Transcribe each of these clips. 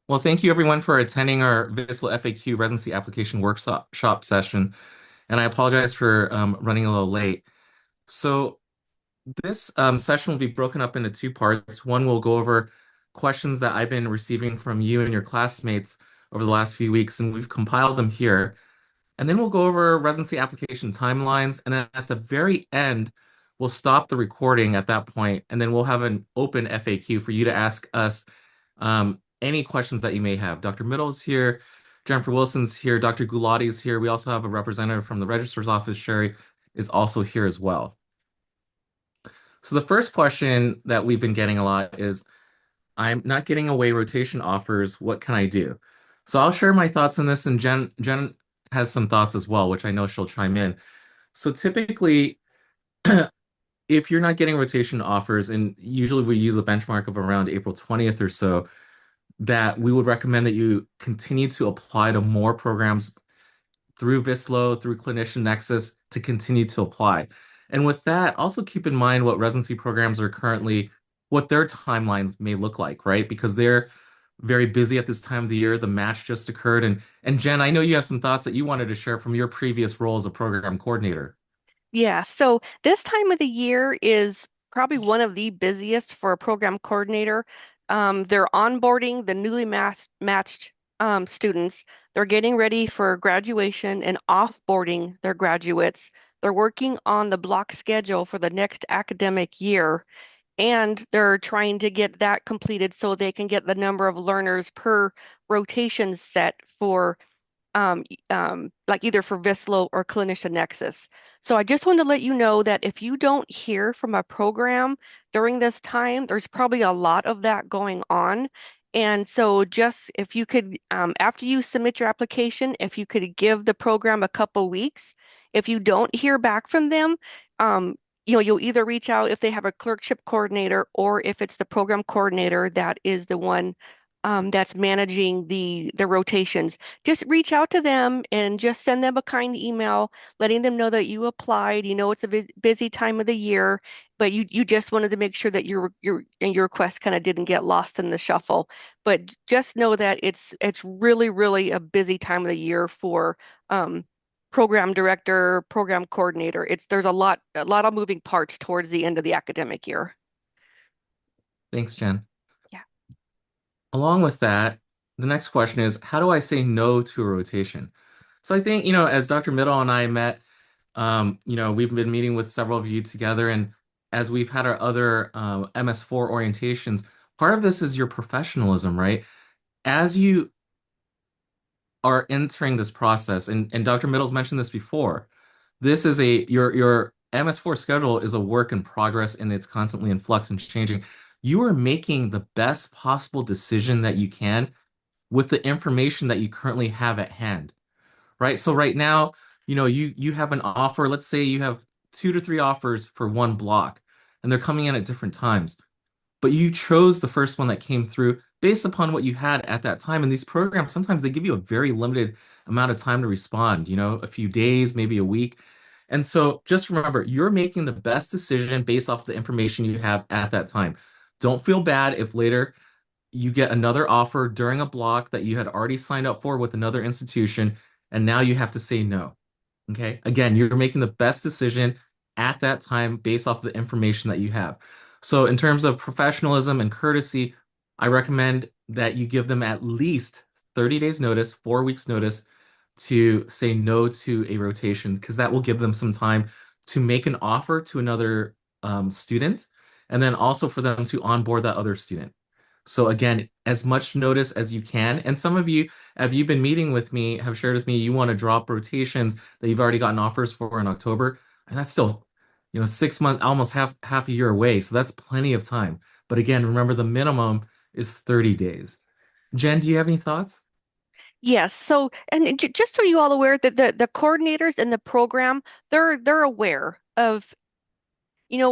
Well, thank you everyone for attending our VSLO FAQ residency application workshop session. And I apologize for running a little late. So this session will be broken up into two parts. One will go over questions that I've been receiving from you and your classmates over the last few weeks, and we've compiled them here. And then we'll go over residency application timelines. And then at the very end, we'll stop the recording at that point, and then we'll have an open FAQ for you to ask us any questions that you may have. Dr. Middle's here, Jennifer Wilson's here, Dr. Gulati's here. We also have a representative from the registrar's office, Sherry, is also here as well. So the first question that we've been getting a lot is, I'm not getting away rotation offers. What can I do? So I'll share my thoughts on this, and Jen has some thoughts as well, which I know she'll chime in. So typically, if you're not getting rotation offers, and usually we use a benchmark of around April 20th or so, that we would recommend that you continue to apply to more programs through VSLO, through Clinician Nexus to continue to apply. And with that, also keep in mind what residency programs are currently, what their timelines may look like, right? Because they're very busy at this time of the year. The match just occurred. And Jen, I know you have some thoughts that you wanted to share from your previous role as a program coordinator. Yeah, so this time of the year is probably one of the busiest for a program coordinator. They're onboarding the newly matched students. They're getting ready for graduation and offboarding their graduates. They're working on the block schedule for the next academic year, and they're trying to get that completed so they can get the number of learners per rotation set for like either for VSLO or Clinician Nexus. So I just want to let you know that if you don't hear from a program during this time, there's probably a lot of that going on. And so just if you could, after you submit your application, if you could give the program a couple weeks, if you don't hear back from them, you'll either reach out if they have a clerkship coordinator or if it's the program coordinator that is the one that's managing the rotations. Just reach out to them and just send them a kind email, letting them know that you applied. You know it's a busy time of the year, but you just wanted to make sure that your request kind of didn't get lost in the shuffle. But just know that it's really a busy time of the year for program director, program coordinator. There's a lot of moving parts towards the end of the academic year. Thanks, Jen. Yeah. Along with that, the next question is, how do I say no to a rotation? So I think, as Dr. Middle and I met, we've been meeting with several of you together, and as we've had our other MS4 orientations, part of this is your professionalism, right? As you are entering this process, and Dr. Middle's mentioned this before, this is your MS4 schedule is a work in progress and it's constantly in flux and changing. You are making the best possible decision that you can with the information that you currently have at hand, right? So right now, you have an offer. Let's say you have 2 to 3 offers for one block, and they're coming in at different times. But you chose the first one that came through based upon what you had at that time. And these programs, sometimes they give you a very limited amount of time to respond, a few days, maybe a week. And so just remember, you're making the best decision based off the information you have at that time. Don't feel bad if later you get another offer during a block that you had already signed up for with another institution, and now you have to say no. Okay. Again, you're making the best decision at that time based off the information that you have. So, in terms of professionalism and courtesy, I recommend that you give them at least 30 days notice, 4 weeks notice to say no to a rotation, because that will give them some time to make an offer to another student, and then also for them to onboard that other student. So again, as much notice as you can. And some of you, have you been meeting with me, have shared with me you want to drop rotations that you've already gotten offers for in October. And that's still, 6 months, almost half a year away. So that's plenty of time. But again, remember the minimum is 30 days. Jen, do you have any thoughts? Yes. So, and just so you all aware that the coordinators in the program, they're aware of,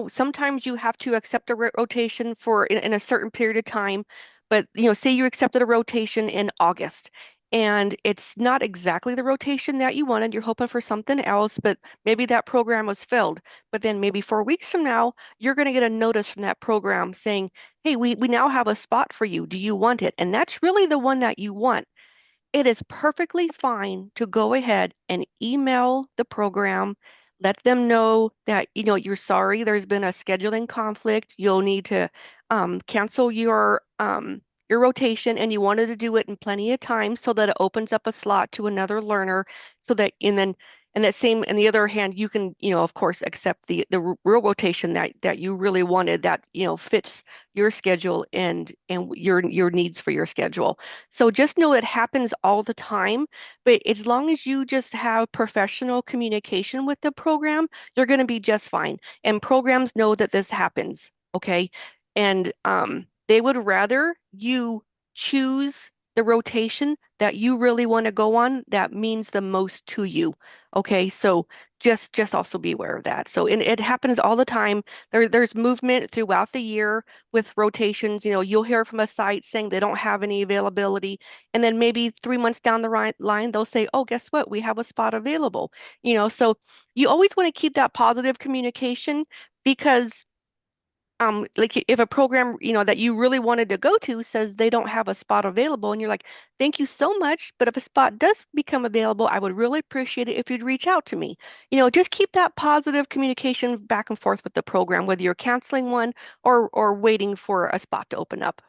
sometimes you have to accept a rotation for in a certain period of time, but say you accepted a rotation in August and it's not exactly the rotation that you wanted. You're hoping for something else, but maybe that program was filled. But then maybe 4 weeks from now, you're going to get a notice from that program saying, hey, we now have a spot for you. Do you want it? And that's really the one that you want. It is perfectly fine to go ahead and email the program, let them know that, you're sorry, there's been a scheduling conflict. You'll need to cancel your rotation, and you wanted to do it in plenty of time so that it opens up a slot to another learner, so that and that same, on the other hand, you can, of course, accept the real rotation that you really wanted, that, fits your schedule and your needs for your schedule. So just know it happens all the time, but as long as you just have professional communication with the program, you're going to be just fine. And programs know that this happens, okay? And they would rather you choose the rotation that you really want to go on that means the most to you. Okay, so just also be aware of that. So it happens all the time. There's movement throughout the year with rotations. You'll hear from a site saying they don't have any availability, and then maybe 3 months down the line, they'll say, "Oh, guess what? We have a spot available." So you always want to keep that positive communication, because like if a program, that you really wanted to go to says they don't have a spot available, and you're like, thank you so much, but if a spot does become available, I would really appreciate it if you'd reach out to me. Just keep that positive communication back and forth with the program, whether you're canceling one or waiting for a spot to open up.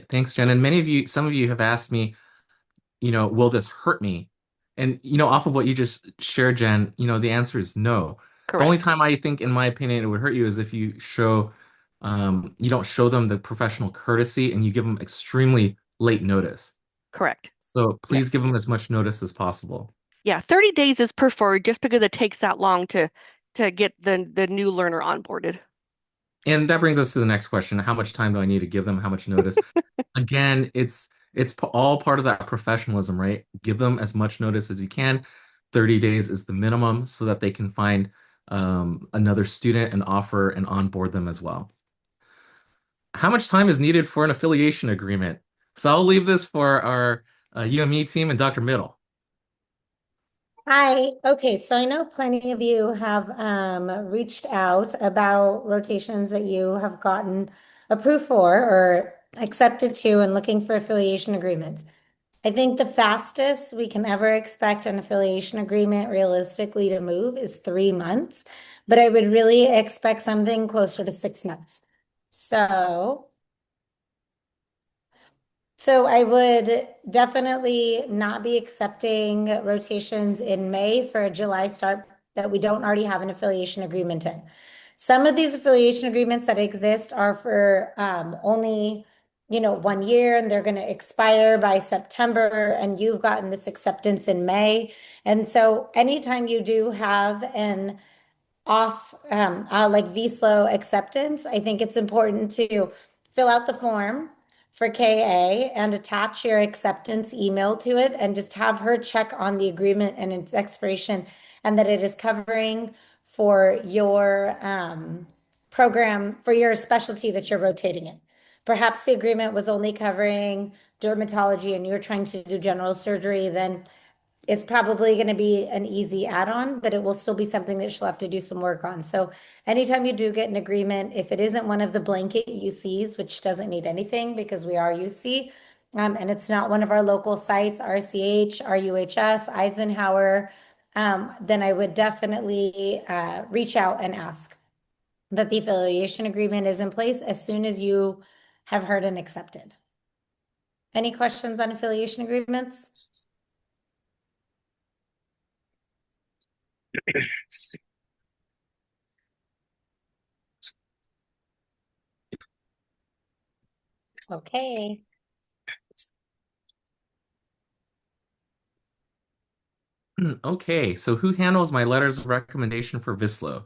Thanks, Jen. And some of you have asked me, will this hurt me? And, off of what you just shared, Jen, the answer is no. The only Correct. time I think, in my opinion, it would hurt you is if you don't show them the professional courtesy and you give them extremely late notice. Correct. So please give Yes. them as much notice as possible. Yeah, 30 days is preferred just because it takes that long to get the new learner onboarded. And that brings us to the next question. How much time do I need to give them? How much notice? Again, all part of that professionalism, right? Give them as much notice as you can. 30 days is the minimum so that they can find another student and offer and onboard them as well. How much time is needed for an affiliation agreement? So I'll leave this for our UME team and Dr. Middle. Hi. Okay, so I know plenty of you have reached out about rotations that you have gotten approved for or accepted to and looking for affiliation agreements. I think the fastest we can ever expect an affiliation agreement realistically to move is 3 months, but I would really expect something closer to 6 months. So so I would definitely not be accepting rotations in May for a July start that we don't already have an affiliation agreement in. Some of these affiliation agreements that exist are for only, 1 year, and they're going to expire by September, and you've gotten this acceptance in May. And so anytime you do have an off like VSLO acceptance, I think it's important to fill out the form for KA and attach your acceptance email to it and just have her check on the agreement and its expiration and that it is covering for your program for your specialty that you're rotating in. Perhaps the agreement was only covering dermatology and you're trying to do general surgery, then it's probably going to be an easy add-on, but it will still be something that she'll have to do some work on. So anytime you do get an agreement, if it isn't one of the blanket UCs, which doesn't need anything because we are UC, and it's not one of our local sites, RCH, RUHS, Eisenhower, then I would definitely reach out and ask that the affiliation agreement is in place as soon as you have heard and accepted. Any questions on affiliation agreements? Okay. Okay, so who handles my letters of recommendation for VSLO?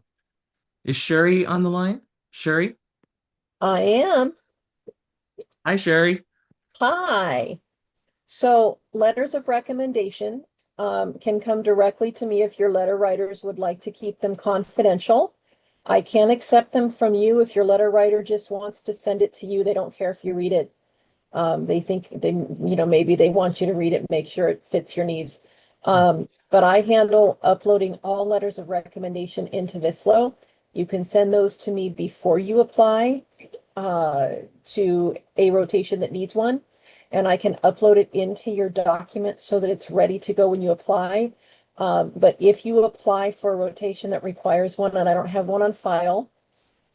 Is Sherry on the line? Sherry? I am. Hi, Sherry. Hi. So letters of recommendation can come directly to me if your letter writers would like to keep them confidential. I can accept them from you if your letter writer just wants to send it to you. They don't care if you read it. They think maybe they want you to read it, make sure it fits your needs. But I handle uploading all letters of recommendation into VSLO. You can send those to me before you apply to a rotation that needs one, and I can upload it into your document so that it's ready to go when you apply. But if you apply for a rotation that requires one and I don't have one on file,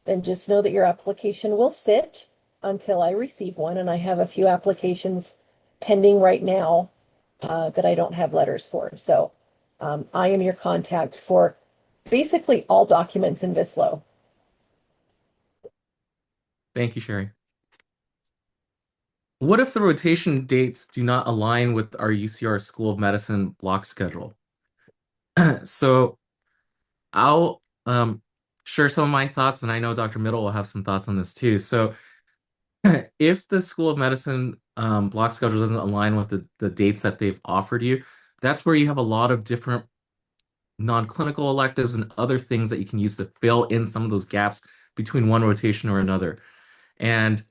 then just know that your application will sit until I receive one. And I have a few applications pending right now that I don't have letters for. So I am your contact for basically all documents in VSLO. Thank you, Sherry. What if the rotation dates do not align with our UCR School of Medicine block schedule? So I'll share some of my thoughts, and I know Dr. Middle will have some thoughts on this too. So if the School of Medicine block schedule doesn't align with the dates that they've offered you, that's where you have a lot of different non-clinical electives and other things that you can use to fill in some of those gaps between one rotation or another. And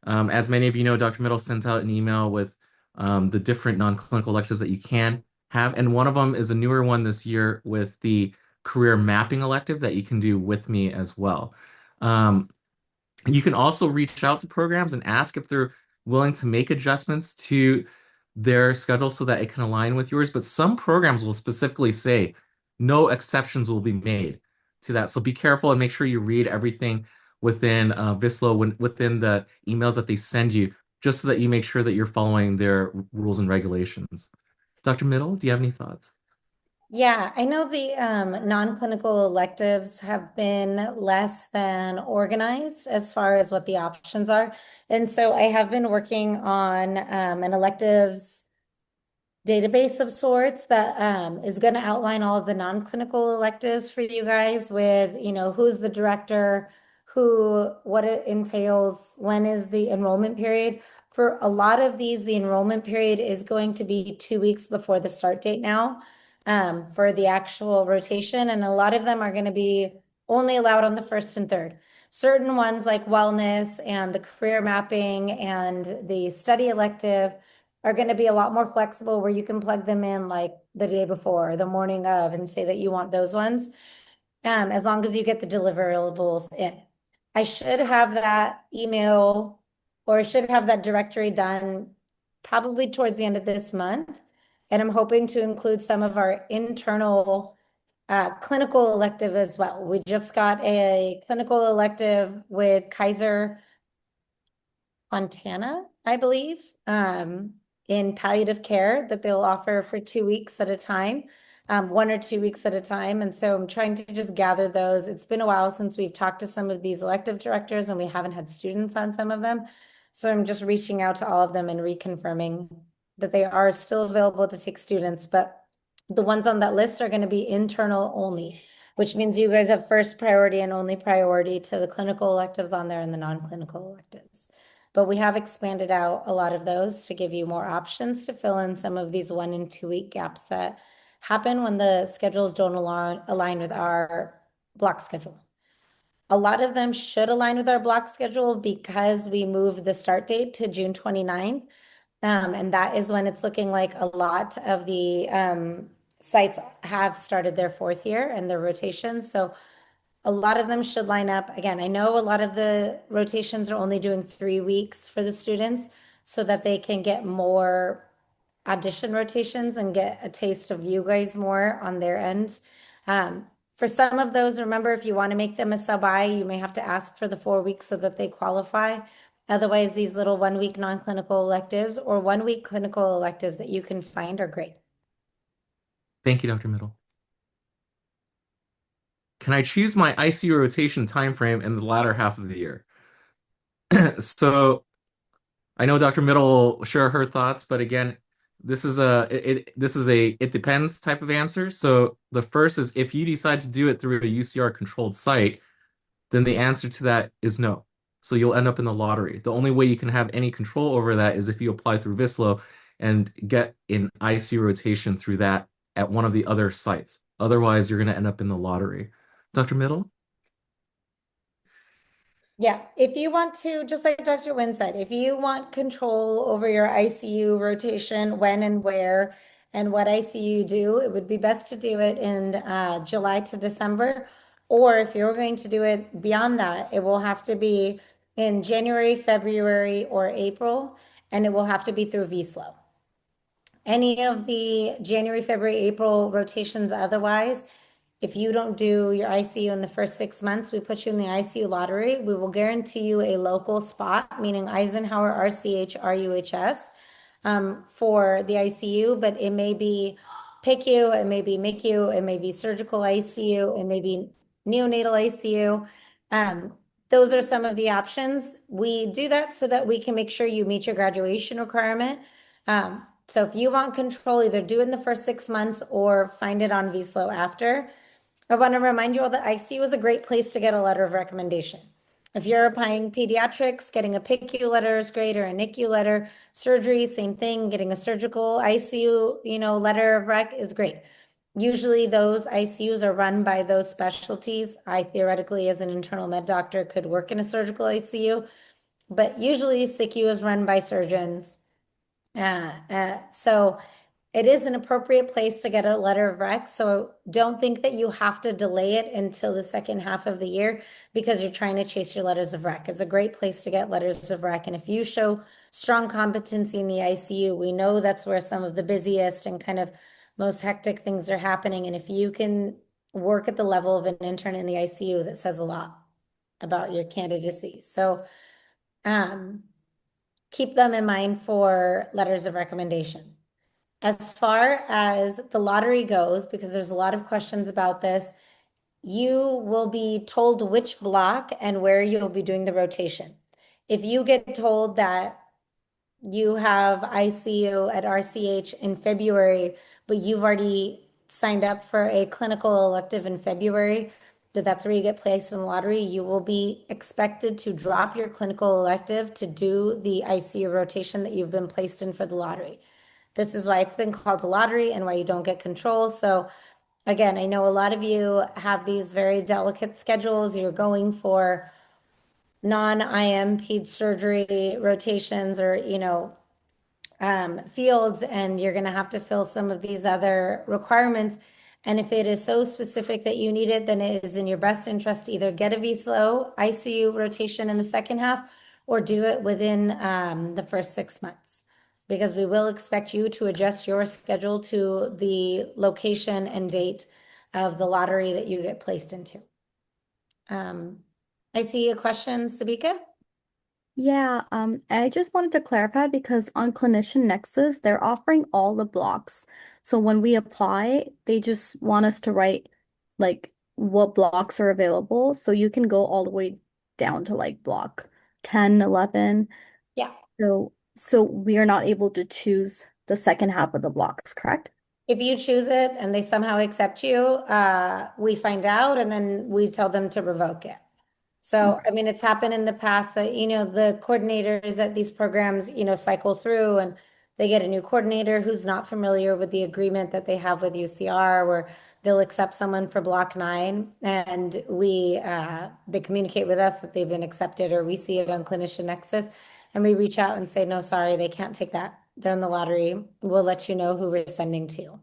as many of you know, Dr. Middle sent out an email with the different non-clinical electives that you can have. And one of them is a newer one this year with the career mapping elective that you can do with me as well. You can also reach out to programs and ask if they're willing to make adjustments to their schedule so that it can align with yours. But some programs will specifically say no exceptions will be made to that. So be careful and make sure you read everything within VSLO within the emails that they send you, just so that you make sure that you're following their rules and regulations. Dr. Middle, do you have any thoughts? Yeah, I know the non-clinical electives have been less than organized as far as what the options are. And so I have been working on an electives database of sorts that is going to outline all of the non-clinical electives for you guys with, who's the director, what it entails, when is the enrollment period. For a lot of these, the enrollment period is going to be 2 weeks before the start date now for the actual rotation. And a lot of them are going to be only allowed on the first and third. Certain ones like wellness and the career mapping and the study elective are going to be a lot more flexible where you can plug them in like the day before, or the morning of, and say that you want those ones, as long as you get the deliverables in. I should have that email or I should have that directory done probably towards the end of this month. And I'm hoping to include some of our internal clinical elective as well. We just got a clinical elective with Kaiser Montana, I believe, in palliative care that they'll offer for 2 weeks at a time, 1 or 2 weeks at a time. And so I'm trying to just gather those. It's been a while since we've talked to some of these elective directors and we haven't had students on some of them. So I'm just reaching out to all of them and reconfirming that they are still available to take students, but the ones on that list are going to be internal only, which means you guys have first priority and only priority to the clinical electives on there and the non-clinical electives. But we have expanded out a lot of those to give you more options to fill in some of these 1 and 2 week gaps that happen when the schedules don't align with our block schedule. A lot of them should align with our block schedule because we moved the start date to June 29th. And that is when it's looking like a lot of the sites have started their fourth year and their rotations. So a lot of them should line up. Again, I know a lot of the rotations are only doing 3 weeks for the students so that they can get more audition rotations and get a taste of you guys more on their end. For some of those, remember, if you want to make them a sub-I, you may have to ask for the 4 weeks so that they qualify. Otherwise, these little 1 week non-clinical electives or 1 week clinical electives that you can find are great. Thank you, Dr. Middle. Can I choose my ICU rotation time frame in the latter half of the year? So I know Dr. Middle will share her thoughts, but again, this is a it depends type of answer. So the first is if you decide to do it through a UCR controlled site, then the answer to that is no. So you'll end up in the lottery. The only way you can have any control over that is if you apply through VSLO and get an ICU rotation through that at one of the other sites. Otherwise, you're going to end up in the lottery. Dr. Middle? Yeah, if you want to, just like Dr. Wynn said, if you want control over your ICU rotation, when and where, and what ICU you do, it would be best to do it in July to December. Or if you're going to do it beyond that, it will have to be in January, February, or April, and it will have to be through VSLO. Any of the January, February, April rotations otherwise, if you don't do your ICU in the first 6 months, we put you in the ICU lottery. We will guarantee you a local spot, meaning Eisenhower RCH RUHS, for the ICU, but it may be PICU, it may be MICU, it may be surgical ICU, it may be neonatal ICU. Um, those are some of the options. We do that so that we can make sure you meet your graduation requirement. So if you want control, either do it in the first 6 months or find it on VSLO after. I want to remind you all that ICU is a great place to get a letter of recommendation. If you're applying pediatrics, getting a PICU letter is great, or a NICU letter. Surgery, same thing. Getting a surgical ICU, letter of rec is great. Usually those ICUs are run by those specialties. I theoretically, as an internal med doctor, could work in a surgical ICU, but usually SICU is run by surgeons. So it is an appropriate place to get a letter of rec. So don't think that you have to delay it until the second half of the year because you're trying to chase your letters of rec. It's a great place to get letters of rec. And if you show strong competency in the ICU, we know that's where some of the busiest and kind of most hectic things are happening. And if you can work at the level of an intern in the ICU, that says a lot about your candidacy. So, um, keep them in mind for letters of recommendation. As far as the lottery goes, because there's a lot of questions about this, you will be told which block and where you'll be doing the rotation. If you get told that you have ICU at RCH in February, but you've already signed up for a clinical elective in February, that's where you get placed in the lottery, you will be expected to drop your clinical elective to do the ICU rotation that you've been placed in for the lottery. This is why it's been called a lottery and why you don't get control. So again, I know a lot of you have these very delicate schedules. You're going for non-IM ped surgery rotations or, fields, and you're going to have to fill some of these other requirements. And if it is so specific that you need it, then it is in your best interest to either get a VSLO ICU rotation in the second half or do it within the first 6 months. Because we will expect you to adjust your schedule to the location and date of the lottery that you get placed into. I see a question, Sabika. Yeah, I just wanted to clarify because on Clinician Nexus, they're offering all the blocks. So when we apply, they just want us to write like what blocks are available. So you can go all the way down to like block 10, 11. Yeah. So we are not able to choose the second half of the blocks, correct? If you choose it and they somehow accept you, we find out and then we tell them to revoke it. So, I mean, it's happened in the past that, the coordinators at these programs, cycle through and they get a new coordinator who's not familiar with the agreement that they have with UCR, where they'll accept someone for block 9 and they communicate with us that they've been accepted, or we see it on Clinician Nexus and we reach out and say, no, sorry, they can't take that. They're in the lottery. We'll let you know who we're sending to.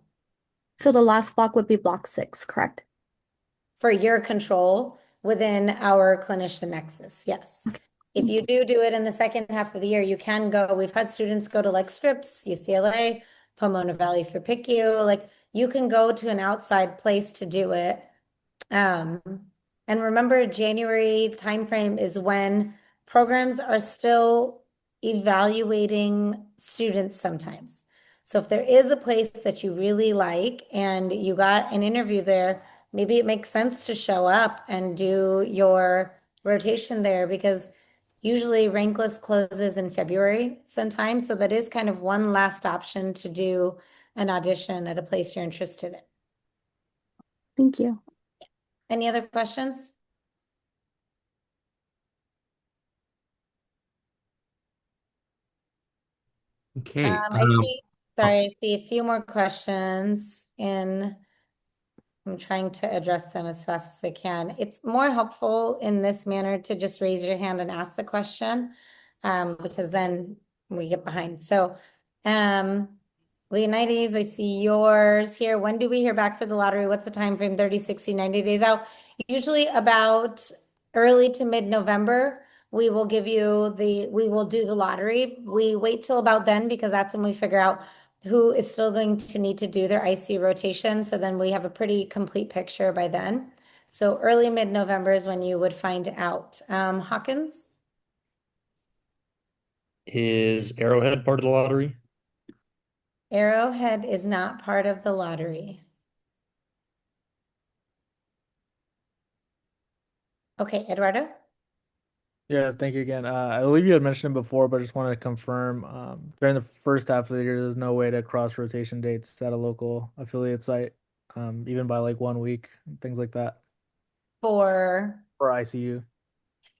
So the last block would be block 6, correct? For your control within our Clinician Nexus, yes. If you do it in the second half of the year, you can go. We've had students go to like Scripps, UCLA, Pomona Valley for PICU. Like you can go to an outside place to do it. Um, and remember, January timeframe is when programs are still evaluating students sometimes. So if there is a place that you really like and you got an interview there, maybe it makes sense to show up and do your rotation there, because usually rank list closes in February sometimes. So that is kind of one last option to do an audition at a place you're interested in. Thank you. Any other questions? Okay. I see, sorry, I see a few more questions in I'm trying to address them as fast as I can. It's more helpful in this manner to just raise your hand and ask the question, because then we get behind. So, Leonidas, I see yours here. When do we hear back for the lottery? What's the time frame? 30, 60, 90 days out? Usually about early to mid-November. We will do the lottery. We wait till about then because that's when we figure out who is still going to need to do their ICU rotation. So then we have a pretty complete picture by then. So early mid-November is when you would find out. Hawkins? Is Arrowhead part of the lottery? Arrowhead is not part of the lottery. Okay, Eduardo? Yeah, thank you again. I believe you had mentioned it before, but I just wanted to confirm, during the first half of the year, there's no way to cross rotation dates at a local affiliate site, even by like 1 week, things like that, For or ICU.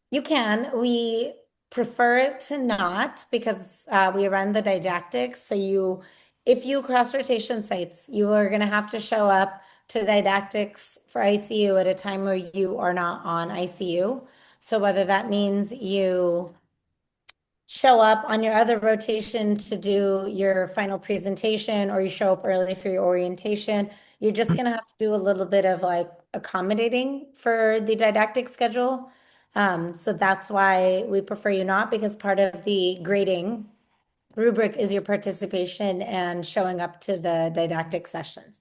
You can. We prefer it to not because we run the didactics. If you cross rotation sites, you are going to have to show up to didactics for ICU at a time where you are not on ICU. So whether that means you show up on your other rotation to do your final presentation or you show up early for your orientation, you're just going to have to do a little bit of like accommodating for the didactic schedule. So that's why we prefer you not, because part of the grading rubric is your participation and showing up to the didactic sessions.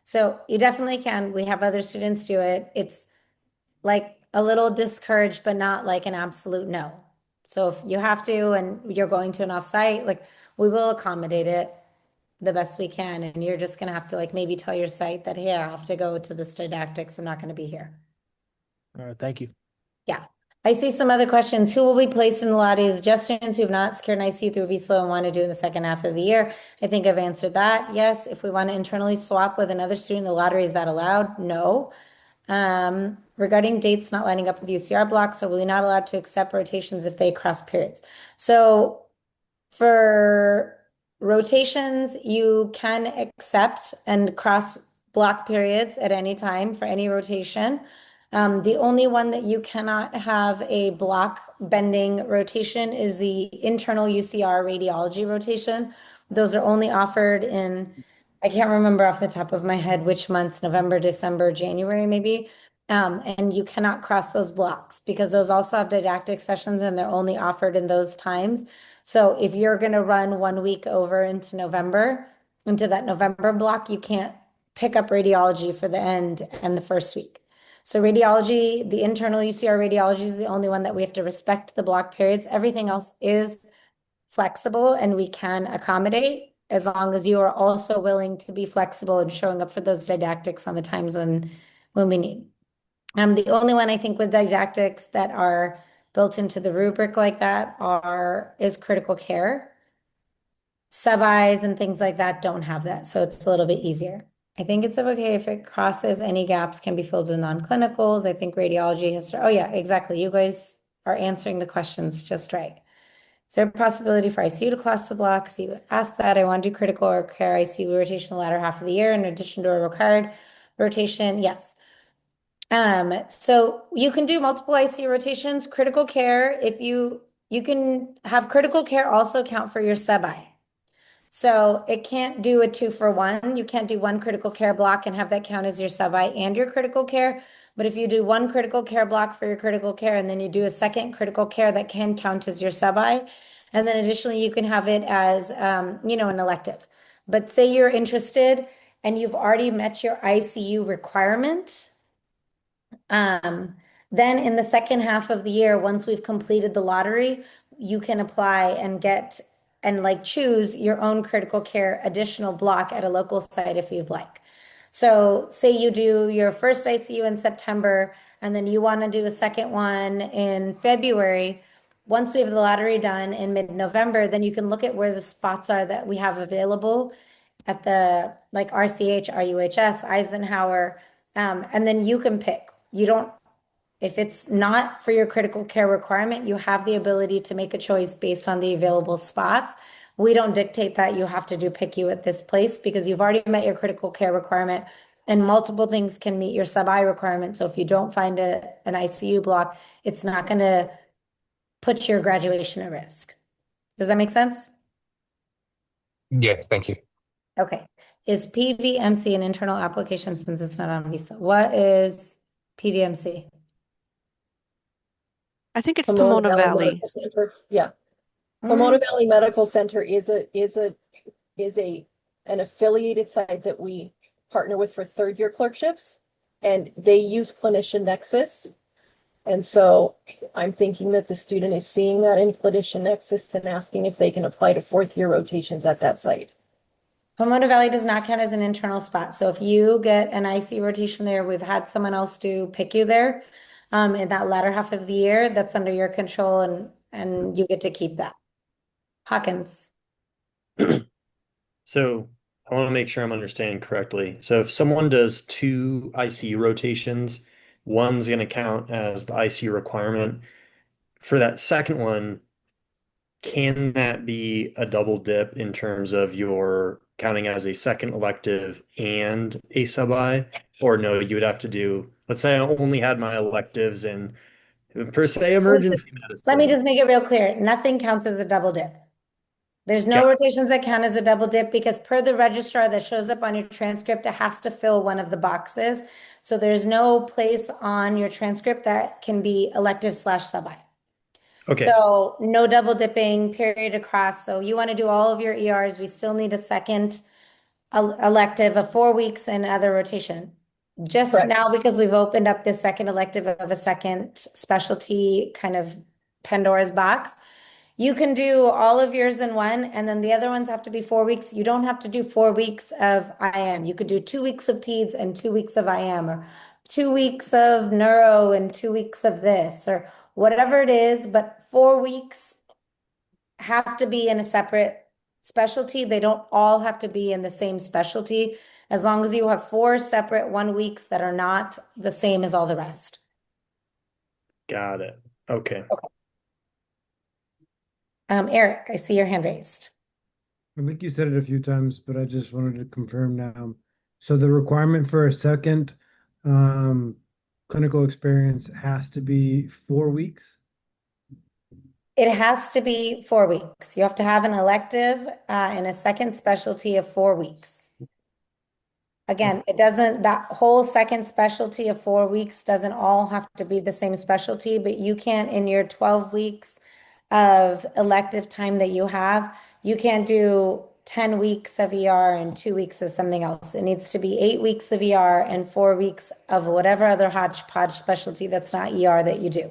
So you definitely can. We have other students do it. It's like a little discouraged, but not like an absolute no. So if you have to and you're going to an offsite, like we will accommodate it the best we can. And you're just gonna have to like maybe tell your site that, hey, I have to go to this didactics. I'm not gonna be here. All right, thank you. Yeah. I see some other questions. Who will be placed in the lotteries? Just students who have not secured an ICU through VSLO and want to do in the second half of the year. I think I've answered that. Yes. If we want to internally swap with another student, the lottery, is that allowed? No. Regarding dates not lining up with UCR blocks, are we not allowed to accept rotations if they cross periods? So for rotations, you can accept and cross block periods at any time for any rotation. The only one that you cannot have a block bending rotation is the internal UCR radiology rotation. Those are only offered in, I can't remember off the top of my head which months, November, December, January, maybe. And you cannot cross those blocks because those also have didactic sessions and they're only offered in those times. So if you're going to run 1 week over into November, into that November block, you can't pick up radiology for the end and the first week. So radiology, the internal UCR radiology is the only one that we have to respect the block periods. Everything else is flexible and we can accommodate as long as you are also willing to be flexible and showing up for those didactics on the times when we need. The only one I think with didactics that are built into the rubric like that is critical care. Sub-Is and things like that don't have that, so it's a little bit easier. I think it's okay if it crosses any gaps can be filled with non-clinicals. I think radiology has to, oh yeah, exactly. You guys are answering the questions just right. Is there a possibility for ICU to cross the blocks? You asked that. I want to do critical or care ICU rotation the latter half of the year in addition to a required rotation. Yes. So you can do multiple ICU rotations, critical care. If you can have critical care also count for your sub-I. So it can't do a 2-for-1. You can't do one critical care block and have that count as your sub-I and your critical care. But if you do one critical care block for your critical care and then you do a second critical care, that can count as your sub-I. And then additionally, you can have it as, an elective. But say you're interested and you've already met your ICU requirement. Then in the second half of the year, once we've completed the lottery, you can apply and get and like choose your own critical care additional block at a local site if you'd like. So say you do your first ICU in September and then you want to do a second one in February. Once we have the lottery done in mid-November, then you can look at where the spots are that we have available at the like RCH, RUHS, Eisenhower, and then you can pick. You don't, if it's not for your critical care requirement, you have the ability to make a choice based on the available spots. We don't dictate that you have to do PICU at this place because you've already met your critical care requirement and multiple things can meet your sub-I requirement. So if you don't find an ICU block, it's not going to put your graduation at risk. Does that make sense? Yes, thank you. Okay. Is PVMC an internal application since it's not on visa? What is PVMC? I think it's Pomona Pomona Valley Valley. Medical Center. Yeah. Mm, Pomona Valley Medical Center is an affiliated site that we partner with for third year clerkships, and they use Clinician Nexus. And so I'm thinking that the student is seeing that in Clinician Nexus and asking if they can apply to fourth year rotations at that site. Pomona Valley does not count as an internal spot. So if you get an IC rotation there, we've had someone else to pick you there in that latter half of the year. That's under your control and you get to keep that. Hawkins. So I want to make sure I'm understanding correctly. So if someone does two ICU rotations, one's going to count as the ICU requirement. For that second one, can that be a double dip in terms of your counting as a second elective and a sub-I? Or no, you would have to do, let's say I only had my electives in per se emergency Let me medicine. just make it real clear. Nothing counts as a double dip. There's no Got rotations that count as a double dip because per the registrar that shows up on your transcript, it has to fill one of the boxes. So there's no place on your transcript that can be elective slash sub-I. Okay, So no double dipping, period across. So you want to do all of your ERs. We still need a second elective of 4 weeks and other rotation. Just Correct. now, because we've opened up this second elective of a second specialty kind of Pandora's box, you can do all of yours in one, and then the other ones have to be 4 weeks. You don't have to do 4 weeks of IM. You could do 2 weeks of peds and 2 weeks of IM, or 2 weeks of neuro and 2 weeks of this, or whatever it is, but 4 weeks have to be in a separate specialty. They don't all have to be in the same specialty, as long as you have 4 separate 1 weeks that are not the same as all the rest. got it. Okay. Eric, I see your hand raised. I think you said it a few times, but I just wanted to confirm now. So the requirement for a second clinical experience has to be 4 weeks? It has to be 4 weeks. You have to have an elective in a second specialty of 4 weeks. Again, it doesn't, that whole second specialty of 4 weeks doesn't all have to be the same specialty, but you can't, in your 12 weeks of elective time that you have, you can't do 10 weeks of ER and 2 weeks of something else. It needs to be 8 weeks of ER and 4 weeks of whatever other hodgepodge specialty that's not ER that you do.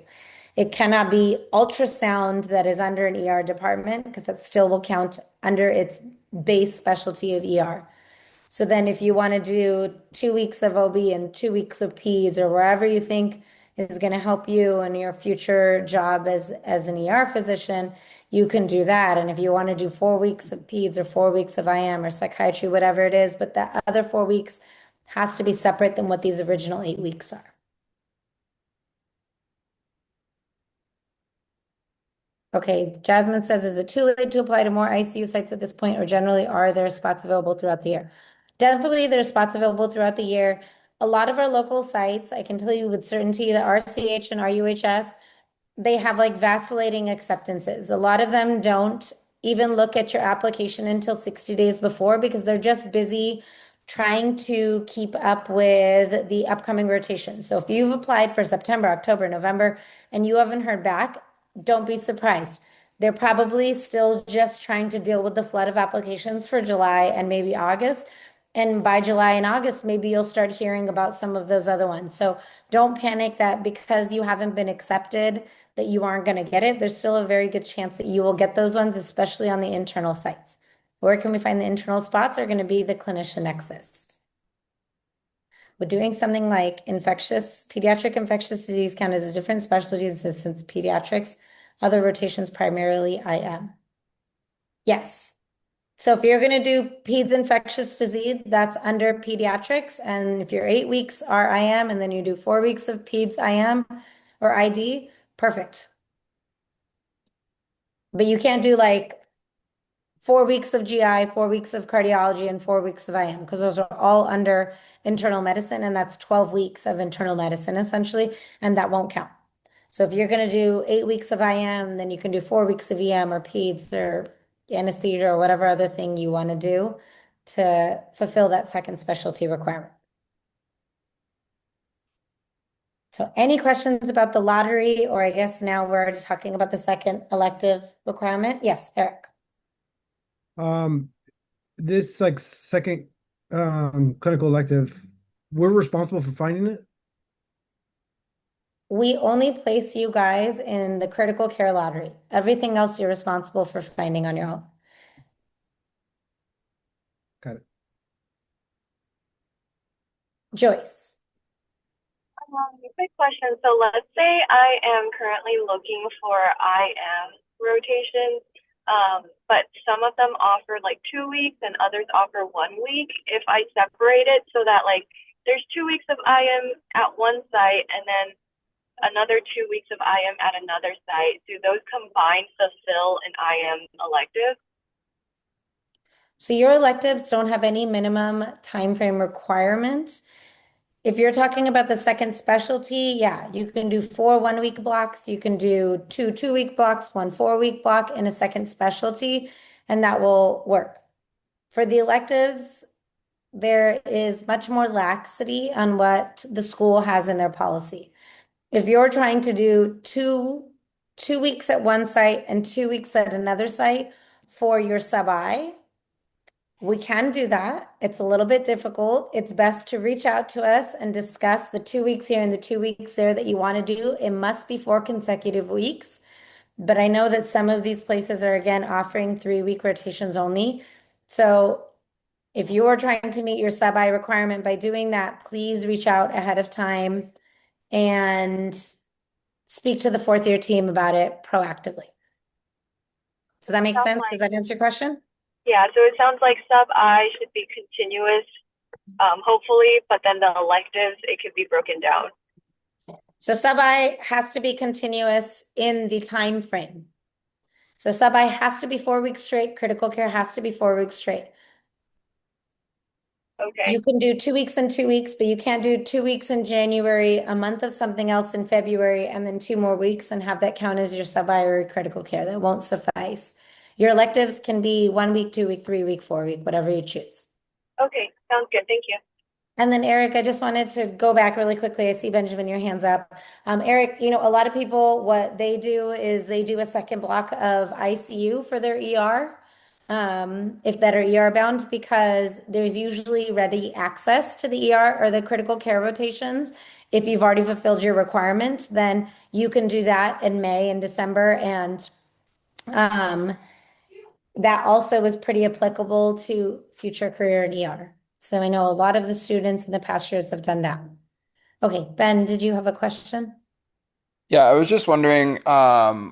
It cannot be ultrasound that is under an ER department because that still will count under its base specialty of ER. So then if you want to do 2 weeks of OB and 2 weeks of peds or wherever you think is going to help you in your future job as an ER physician, you can do that. And if you want to do 4 weeks of peds or 4 weeks of IM or psychiatry, whatever it is, but the other 4 weeks has to be separate than what these original 8 weeks are. Okay, Jasmine says, is it too late to apply to more ICU sites at this point, or generally are there spots available throughout the year? Definitely there's spots available throughout the year. A lot of our local sites, I can tell you with certainty that RCH and RUHS, they have like vacillating acceptances. A lot of them don't even look at your application until 60 days before because they're just busy trying to keep up with the upcoming rotation. So if you've applied for September, October, November, and you haven't heard back, don't be surprised. They're probably still just trying to deal with the flood of applications for July and maybe August. And by July and August, maybe you'll start hearing about some of those other ones. So don't panic that because you haven't been accepted, that you aren't going to get it. There's still a very good chance that you will get those ones, especially on the internal sites. Where can we find the internal spots are going to be the clinician nexus. But doing something like pediatric infectious disease count as a different specialty since pediatrics, other rotations primarily IM. Yes. So if you're going to do peds infectious disease, that's under pediatrics. And if you're 8 weeks are IM and then you do 4 weeks of peds IM or ID, perfect. But you can't do like 4 weeks of GI, 4 weeks of cardiology, and 4 weeks of IM, because those are all under internal medicine, and that's 12 weeks of internal medicine essentially, and that won't count. So if you're going to do 8 weeks of IM, then you can do 4 weeks of EM or peds or anesthesia or whatever other thing you want to do to fulfill that second specialty requirement. So any questions about the lottery, or I guess now we're already talking about the second elective requirement? Yes, Eric. This like second clinical elective, we're responsible for finding it? We only place you guys in the critical care lottery. Everything else you're responsible for finding on your own. Got it. Joyce. Quick question. So let's say I am currently looking for IM rotations, but some of them offer like 2 weeks and others offer 1 week. If I separate it so that like there's 2 weeks of IM at one site and then another 2 weeks of IM at another site, do those combined fulfill an IM elective? So your electives don't have any minimum time frame requirement. If you're talking about the second specialty, yeah, you can do 4 1 week blocks. You can do 2 2 week blocks, 1 4 week block in a second specialty, and that will work. For the electives, there is much more laxity on what the school has in their policy. If you're trying to do two weeks at one site and 2 weeks at another site for your sub-I, we can do that. It's a little bit difficult. It's best to reach out to us and discuss the 2 weeks here and the 2 weeks there that you want to do. It must be 4 consecutive weeks. But I know that some of these places are again offering 3 week rotations only. So if you're trying to meet your sub-I requirement by doing that, please reach out ahead of time and speak to the fourth year team about it proactively. Does that make sense? Does that answer your question? Yeah, so it sounds like sub-I should be continuous, hopefully, but then the electives, it could be broken down. So sub-I has to be continuous in the time frame. So sub-I has to be 4 weeks straight. Critical care has to be 4 weeks straight. Okay. You can do 2 weeks and 2 weeks, but you can't do 2 weeks in January, a month of something else in February, and then 2 more weeks and have that count as your sub-I or critical care. That won't suffice. Your electives can be 1 week, 2 week, 3 week, 4 week, whatever you choose. Okay, sounds good. Thank you. And then Eric, I just wanted to go back really quickly. I see Benjamin, your hand's up. Eric, a lot of people, what they do is they do a second block of ICU for their ER, if that are ER bound, because there's usually ready access to the ER or the critical care rotations. If you've already fulfilled your requirement, then you can do that in May and December. And that also is pretty applicable to future career in ER. So I know a lot of the students in the past years have done that. Okay, Ben, did you have a question? Yeah, I was just wondering,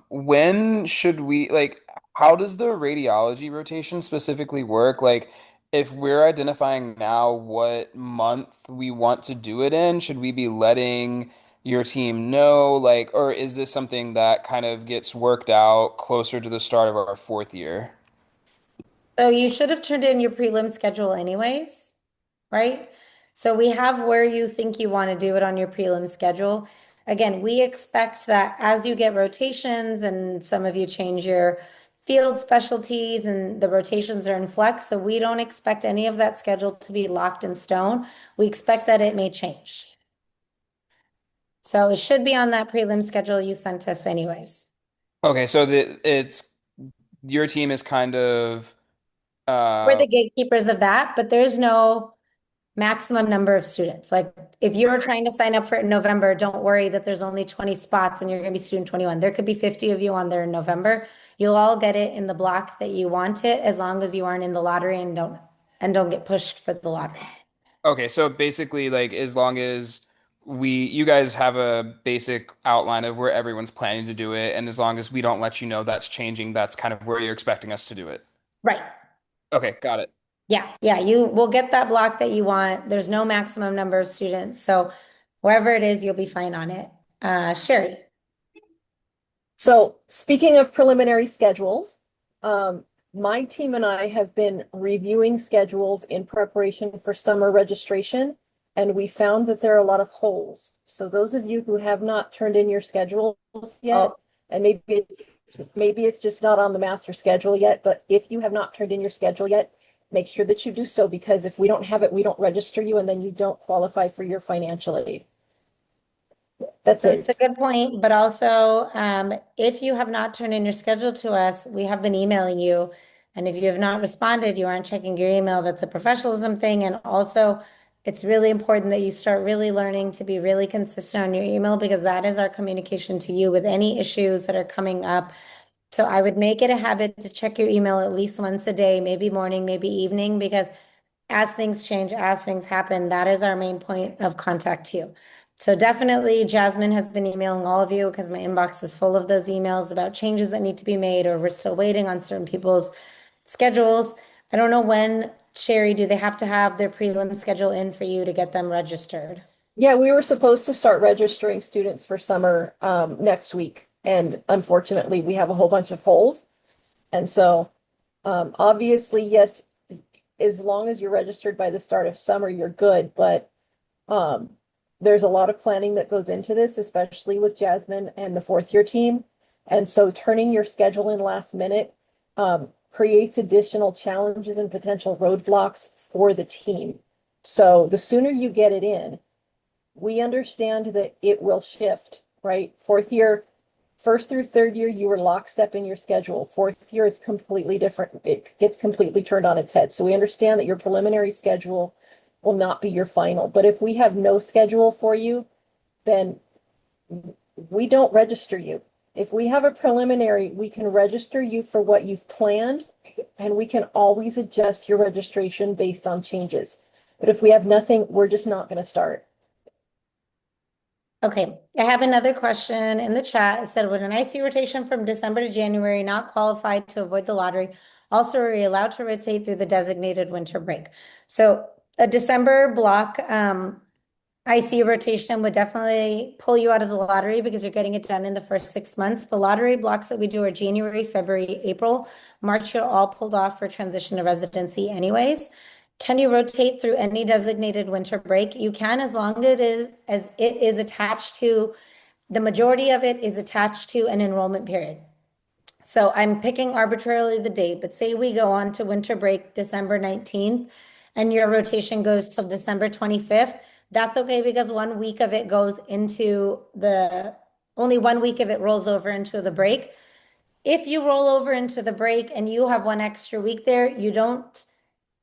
when should we, like, how does the radiology rotation specifically work? Like, if we're identifying now what month we want to do it in, should we be letting your team know? Like, or is this something that kind of gets worked out closer to the start of our fourth year? So you should have turned in your prelim schedule anyways, right? So we have where you think you want to do it on your prelim schedule. Again, we expect that as you get rotations and some of you change your field specialties and the rotations are in flux, so we don't expect any of that schedule to be locked in stone. We expect that it may change. So it should be on that prelim schedule you sent us anyways. Okay, so it's your team is kind of We're the gatekeepers of that, but there's no maximum number of students. Like if you're trying to sign up for it in November, don't worry that there's only 20 spots and you're going to be student 21. There could be 50 of you on there in November. You'll all get it in the block that you want it, as long as you aren't in the lottery and don't get pushed for the lottery. Okay, so basically, like, as long as you guys have a basic outline of where everyone's planning to do it, and as long as we don't let you know that's changing, that's kind of where you're expecting us to do it. Right. Okay, got it. Yeah, you will get that block that you want. There's no maximum number of students. So wherever it is, you'll be fine on it. Sherry. So speaking of preliminary schedules, My team and I have been reviewing schedules in preparation for summer registration, and we found that there are a lot of holes. So those of you who have not turned in your schedules yet, and maybe it's just not on the master schedule yet, but if you have not turned in your schedule yet, make sure that you do so, because if we don't have it, we don't register you, and then you don't qualify for your financial aid. That's So it. it's a good point, but also, if you have not turned in your schedule to us, we have been emailing you. And if you have not responded, you aren't checking your email. That's a professionalism thing. And also, it's really important that you start really learning to be really consistent on your email, because that is our communication to you with any issues that are coming up. So I would make it a habit to check your email at least once a day, maybe morning, maybe evening, because as things change, as things happen, that is our main point of contact to you. So definitely Jasmine has been emailing all of you, because my inbox is full of those emails about changes that need to be made, or we're still waiting on certain people's schedules. I don't know when, Sherry, do they have to have their prelim schedule in for you to get them registered? Yeah, we were supposed to start registering students for summer next week, and unfortunately, we have a whole bunch of holes. And so, obviously, yes, as long as you're registered by the start of summer, you're good. But um, there's a lot of planning that goes into this, especially with Jasmine and the fourth year team. And so, turning your schedule in last minute creates additional challenges and potential roadblocks for the team. So, the sooner you get it in, we understand that it will shift, right? Fourth year, first through third year, you were lockstep in your schedule. Fourth year is completely different. It gets completely turned on its head. So we understand that your preliminary schedule will not be your final. But if we have no schedule for you, then we don't register you. If we have a preliminary, we can register you for what you've planned, and we can always adjust your registration based on changes. But if we have nothing, we're just not going to start. Okay, I have another question in the chat. It said, would an IC rotation from December to January not qualify to avoid the lottery? Also, are we allowed to rotate through the designated winter break? So a December block IC rotation would definitely pull you out of the lottery, because you're getting it done in the first 6 months. The lottery blocks that we do are January, February, April. March are all pulled off for transition to residency anyways. Can you rotate through any designated winter break? You can, as long as it is attached to, the majority of it is attached to an enrollment period. So I'm picking arbitrarily the date, but say we go on to winter break December 19th and your rotation goes till December 25th. That's okay, because 1 week of it goes into only 1 week of it rolls over into the break. If you roll over into the break and you have one extra week there, you don't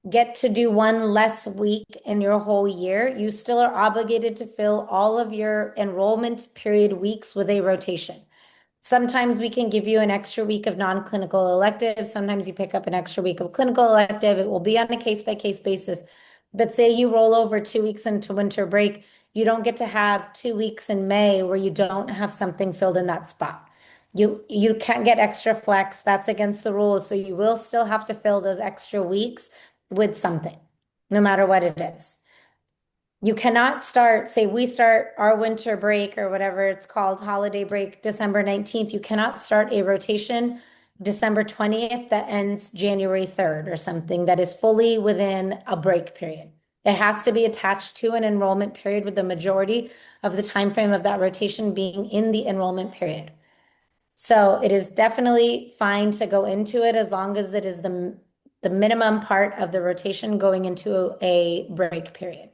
get to do one less week in your whole year. You still are obligated to fill all of your enrollment period weeks with a rotation. Sometimes we can give you an extra week of non-clinical elective. Sometimes you pick up an extra week of clinical elective. It will be on a case-by-case basis. But say you roll over 2 weeks into winter break, you don't get to have 2 weeks in May where you don't have something filled in that spot. You can't get extra flex. That's against the rules. So you will still have to fill those extra weeks with something, no matter what it is. You cannot start, say we start our winter break or whatever it's called, holiday break, December 19th. You cannot start a rotation December 20th that ends January 3rd or something that is fully within a break period. It has to be attached to an enrollment period, with the majority of the time frame of that rotation being in the enrollment period. So it is definitely fine to go into it, as long as it is the minimum part of the rotation going into a break period.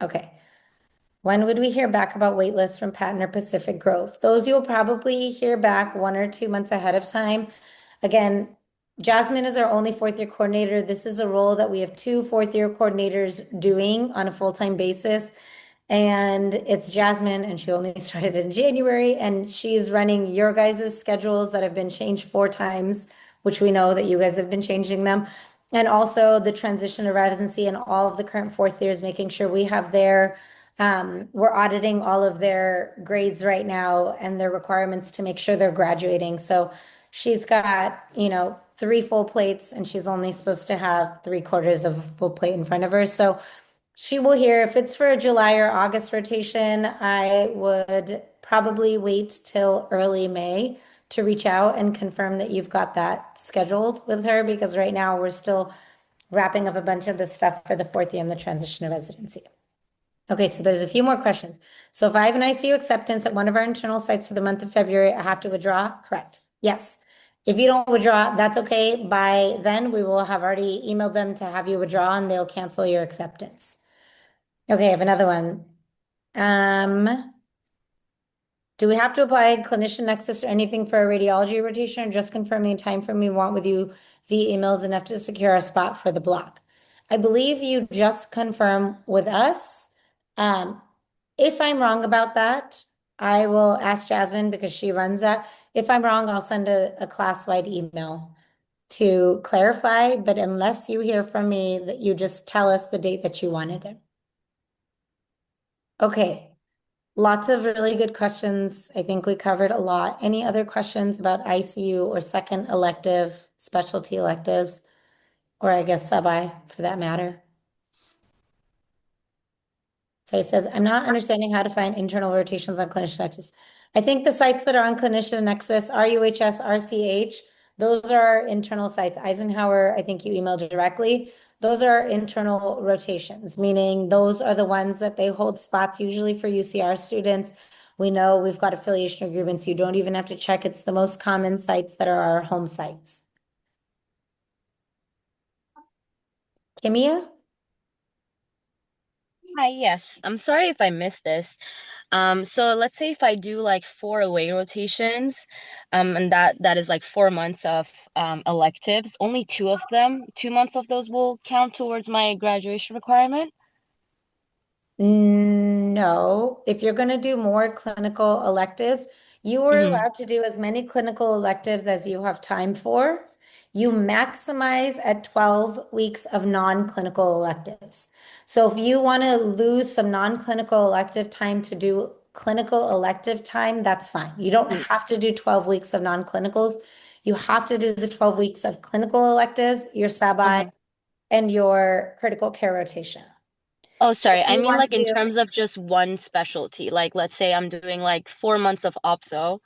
Okay. When would we hear back about waitlists from Patton or Pacific Grove? Those you'll probably hear back 1 or 2 months ahead of time. Again, Jasmine is our only fourth year coordinator. This is a role that we have two fourth year coordinators doing on a full-time basis. And it's Jasmine, and she only started in January, and she's running your guys' schedules that have been changed 4 times, which we know that you guys have been changing them. And also the transition to residency and all of the current fourth years, making sure we have we're auditing all of their grades right now and their requirements to make sure they're graduating. So she's got, 3 full plates, and she's only supposed to have 3/4 of a full plate in front of her. So she will hear. If it's for a July or August rotation, I would probably wait till early May to reach out and confirm that you've got that scheduled with her because right now we're still wrapping up a bunch of the stuff for the fourth year in the transition of residency. Okay, so there's a few more questions. So if I have an ICU acceptance at one of our internal sites for the month of February, I have to withdraw? Correct. Yes. If you don't withdraw, that's okay. By then, we will have already emailed them to have you withdraw and they'll cancel your acceptance. Okay, I have another one. Do we have to apply clinician nexus or anything for a radiology rotation or just confirming the time frame we want with you via emails enough to secure a spot for the block? I believe you just confirm with us. If I'm wrong about that, I will ask Jasmine because she runs that. If I'm wrong, I'll send a class-wide email to clarify, but unless you hear from me, that you just tell us the date that you wanted it. Okay. Lots of really good questions. I think we covered a lot. Any other questions about ICU or second elective, specialty electives, or I guess sub-I for that matter? So he says, I'm not understanding how to find internal rotations on Clinician Nexus. I think the sites that are on Clinician Nexus, RUHS, RCH, those are our internal sites. Eisenhower, I think you emailed directly. Those are internal rotations, meaning those are the ones that they hold spots usually for UCR students. We know we've got affiliation agreements. You don't even have to check. It's the most common sites that are our home sites. Kimia? Hi, yes. I'm sorry if I missed this. So let's say if I do like 4 away rotations, and that is like 4 months of electives, only 2 months of those will count towards my graduation requirement. No, if you're going to do more clinical electives, you are Mm-hmm. allowed to do as many clinical electives as you have time for. You maximize at 12 weeks of non-clinical electives. So if you want to lose some non-clinical elective time to do clinical elective time, that's fine. You don't have to do 12 weeks of non-clinicals. You have to do the 12 weeks of clinical electives, your sub-I, Uh-huh. and your critical care rotation. Oh, sorry. If I you mean want like to in do terms of just one specialty. Like let's say I'm doing like 4 months of optho,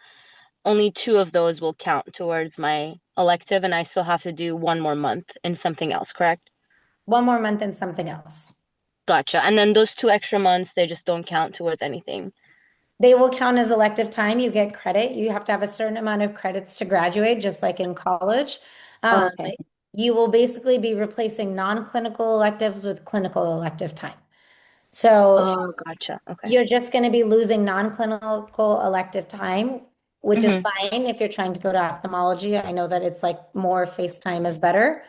only 2 of those will count towards my elective, and I still have to do one more month in something else, correct? one more month and something else. Gotcha. And then those 2 extra months, they just don't count towards anything. They will count as elective time. You get credit. You have to have a certain amount of credits to graduate, just like in college. Oh, Um, okay. you will basically be replacing non-clinical electives with clinical elective time. So Oh, gotcha. Okay. you're just going to be losing non-clinical elective time, which is Mm-hmm. fine if you're trying to go to ophthalmology. I know that it's like more face time is better.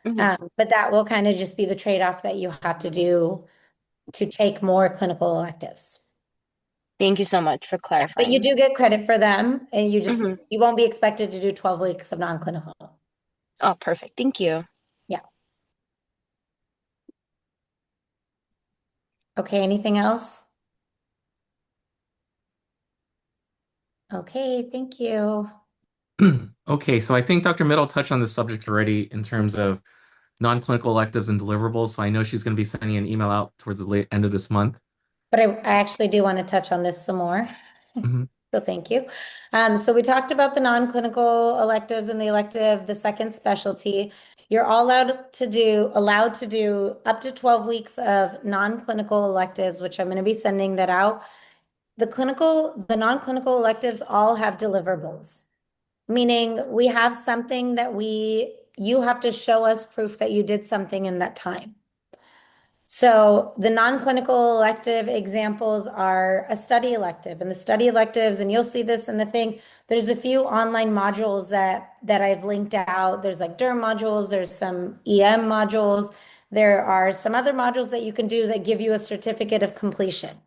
Mm-hmm. But that will kind of just be the trade-off that you have to do to take more clinical electives. Thank you so much for Yeah, but you clarifying. do get credit for them and Mm-hmm. you won't be expected to do 12 weeks of non-clinical. Oh, perfect. Thank you. Yeah. Okay, anything else? Okay, thank you. Okay, so I think Dr. Middle touched on this subject already in terms of non-clinical electives and deliverables. So I know she's going to be sending an email out towards the late end of this month. But I actually do want to touch on this some more. Mhm. So thank you. So we talked about the non-clinical electives and the elective, the second specialty. You're all allowed to do up to 12 weeks of non-clinical electives, which I'm going to be sending that out. The non-clinical electives all have deliverables, meaning we have something that you have to show us proof that you did something in that time. So the non-clinical elective examples are a study elective, and the study electives, and you'll see this in the thing, there's a few online modules that I've linked out. There's like derm modules, there's some EM modules, there are some other modules that you can do that give you a certificate of completion.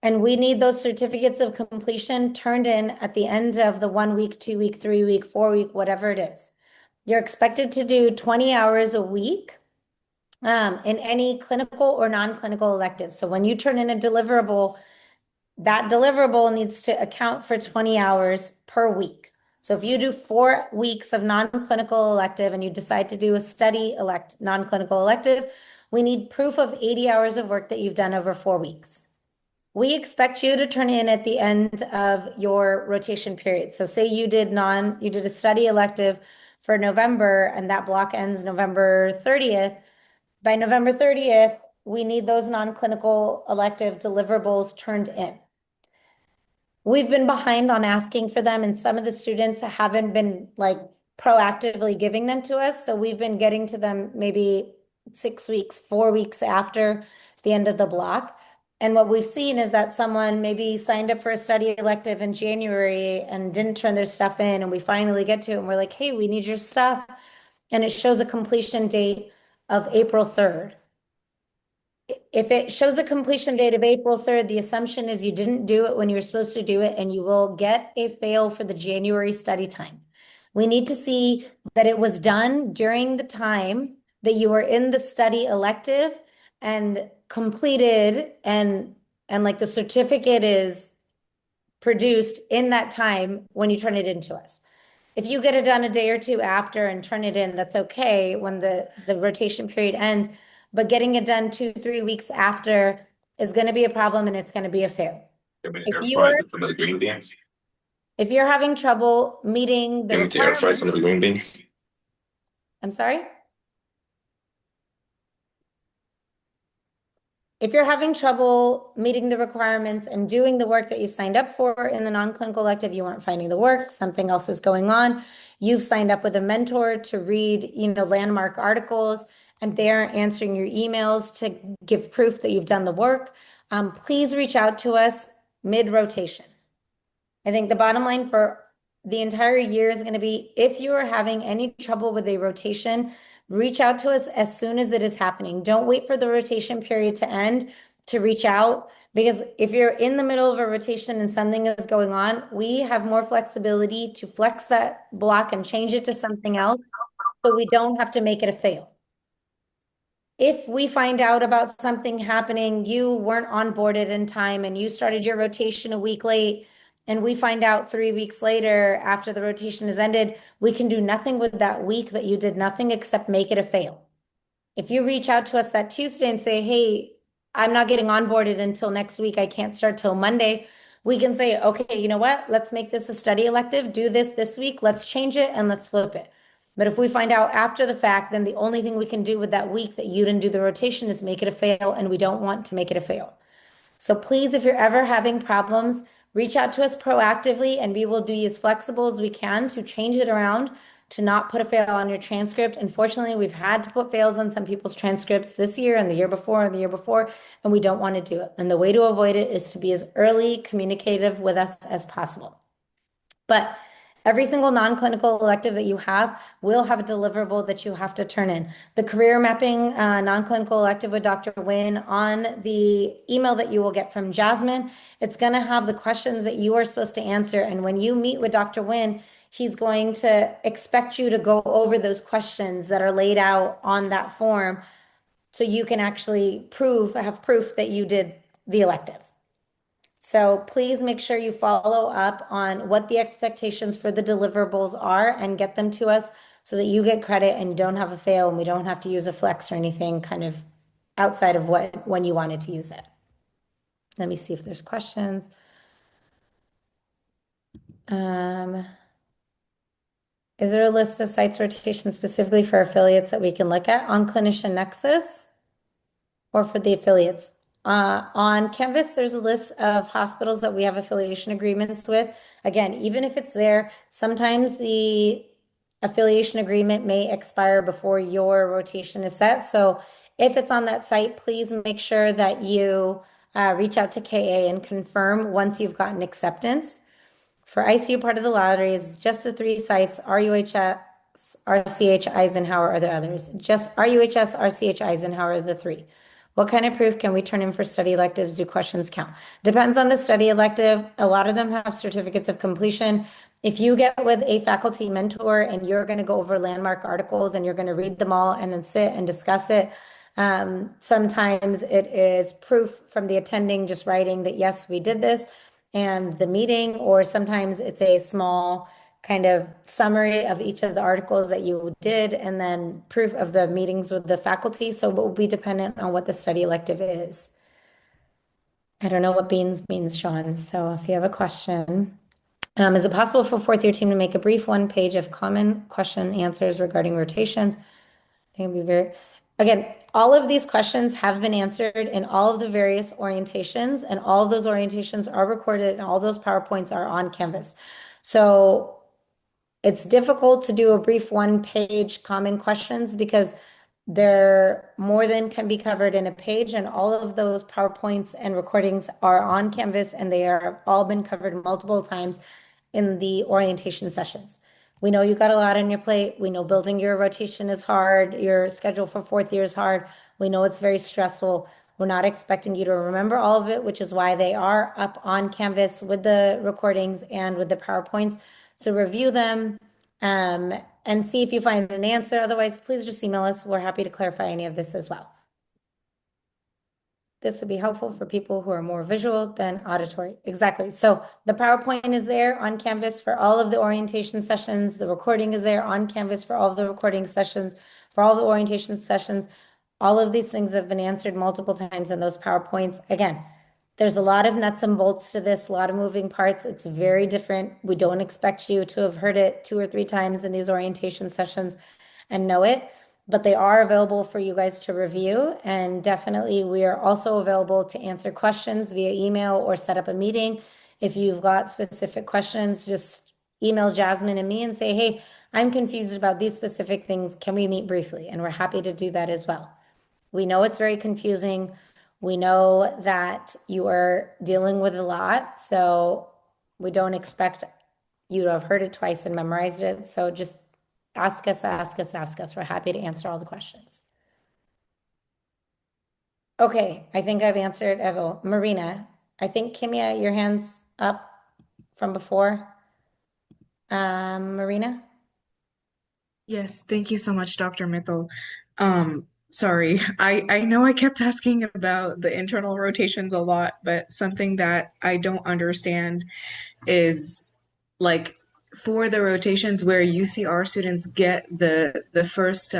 And we need those certificates of completion turned in at the end of the 1 week, 2 week, 3 week, 4 week, whatever it is. You're expected to do 20 hours a week in any clinical or non-clinical elective. So when you turn in a deliverable, that deliverable needs to account for 20 hours per week. So if you do 4 weeks of non-clinical elective and you decide to do a study non-clinical elective, we need proof of 80 hours of work that you've done over 4 weeks. We expect you to turn in at the end of your rotation period. So say you did a study elective for November and that block ends November 30th. By November 30th, we need those non-clinical elective deliverables turned in. We've been behind on asking for them, and some of the students haven't been like proactively giving them to us. So we've been getting to them maybe 6 weeks, 4 weeks after the end of the block. And what we've seen is that someone maybe signed up for a study elective in January and didn't turn their stuff in. And we finally get to it and we're like, hey, we need your stuff. And it shows a completion date of April 3rd. If it shows a completion date of April 3rd, the assumption is you didn't do it when you were supposed to do it, and you will get a fail for the January study time. We need to see that it was done during the time that you were in the study elective and completed, and like the certificate is produced in that time when you turn it into us. If you get it done a day or two after and turn it in, that's okay when the rotation period ends. But getting it done 2, 3 weeks after is going to be a problem and it's going to be a fail. If you are, some of the green beans. if you're having trouble meeting the requirements, Some of the green beans. I'm sorry? If you're having trouble meeting the requirements and doing the work that you signed up for in the non-clinical elective, you weren't finding the work, something else is going on. You've signed up with a mentor to read, landmark articles, and they aren't answering your emails to give proof that you've done the work. Please reach out to us mid-rotation. I think the bottom line for the entire year is going to be if you are having any trouble with a rotation, reach out to us as soon as it is happening. Don't wait for the rotation period to end to reach out, because if you're in the middle of a rotation and something is going on, we have more flexibility to flex that block and change it to something else so we don't have to make it a fail. If we find out about something happening, you weren't onboarded in time and you started your rotation a week late, and we find out 3 weeks later after the rotation has ended, we can do nothing with that week that you did nothing except make it a fail. If you reach out to us that Tuesday and say, hey, I'm not getting onboarded until next week, I can't start till Monday, we can say, okay, you know what? Let's make this a study elective, do this week, let's change it and let's flip it. But if we find out after the fact, then the only thing we can do with that week that you didn't do the rotation is make it a fail, and we don't want to make it a fail. So please, if you're ever having problems, reach out to us proactively and we will be as flexible as we can to change it around to not put a fail on your transcript. Unfortunately, we've had to put fails on some people's transcripts this year and the year before and the year before, and we don't want to do it. And the way to avoid it is to be as early communicative with us as possible. But every single non-clinical elective that you have will have a deliverable that you have to turn in. The career mapping non-clinical elective with Dr. Nguyen, on the email that you will get from Jasmine, it's going to have the questions that you are supposed to answer. And when you meet with Dr. Nguyen, he's going to expect you to go over those questions that are laid out on that form so you can actually have proof that you did the elective. So please make sure you follow up on what the expectations for the deliverables are and get them to us so that you get credit and you don't have a fail and we don't have to use a flex or anything kind of outside of when you wanted to use it. Let me see if there's questions. Is there a list of sites rotation specifically for affiliates that we can look at on Clinician Nexus or for the affiliates? On Canvas, there's a list of hospitals that we have affiliation agreements with. Again, even if it's there, sometimes the affiliation agreement may expire before your rotation is set. So if it's on that site, please make sure that you reach out to KA and confirm once you've gotten acceptance. For ICU part of the lottery is just the 3 sites, RUHS, RCH, Eisenhower, or the others. Just RUHS, RCH, Eisenhower are the 3. What kind of proof can we turn in for study electives? Do questions count? Depends on the study elective. A lot of them have certificates of completion. If you get with a faculty mentor and you're going to go over landmark articles and you're going to read them all and then sit and discuss it, sometimes it is proof from the attending just writing that, yes, we did this and the meeting, or sometimes it's a small kind of summary of each of the articles that you did and then proof of the meetings with the faculty. So it will be dependent on what the study elective is. I don't know what beans means, Sean. So if you have a question, is it possible for fourth year team to make a brief one page of common question answers regarding rotations? I think it'd be very, again, all of these questions have been answered in all of the various orientations, and all of those orientations are recorded, and all those PowerPoints are on Canvas. So it's difficult to do a brief one-page common questions because there more than can be covered in a page, and all of those PowerPoints and recordings are on Canvas, and they are all been covered multiple times in the orientation sessions. We know you got a lot on your plate. We know building your rotation is hard. Your schedule for fourth year is hard. We know it's very stressful. We're not expecting you to remember all of it, which is why they are up on Canvas with the recordings and with the PowerPoints. So review them and see if you find an answer. Otherwise, please just email us. We're happy to clarify any of this as well. This would be helpful for people who are more visual than auditory. Exactly. So the PowerPoint is there on Canvas for all of the orientation sessions. The recording is there on Canvas for all of the recording sessions, for all the orientation sessions. All of these things have been answered multiple times in those PowerPoints. Again, there's a lot of nuts and bolts to this, a lot of moving parts. It's very different. We don't expect you to have heard it 2 or 3 times in these orientation sessions and know it, but they are available for you guys to review. And definitely, we are also available to answer questions via email or set up a meeting. If you've got specific questions, just email Jasmine and me and say, hey, I'm confused about these specific things. Can we meet briefly? And we're happy to do that as well. We know it's very confusing. We know that you are dealing with a lot, so we don't expect you to have heard it twice and memorized it. So just ask us, ask us, ask us. We're happy to answer all the questions. Okay, I think I've answered Evo. Marina, I think Kimia, your hand's up from before. Marina? Yes, thank you so much, Dr. Mithil. Sorry, I know I kept asking about the internal rotations a lot, but something that I don't understand is like for the rotations where UCR students get the first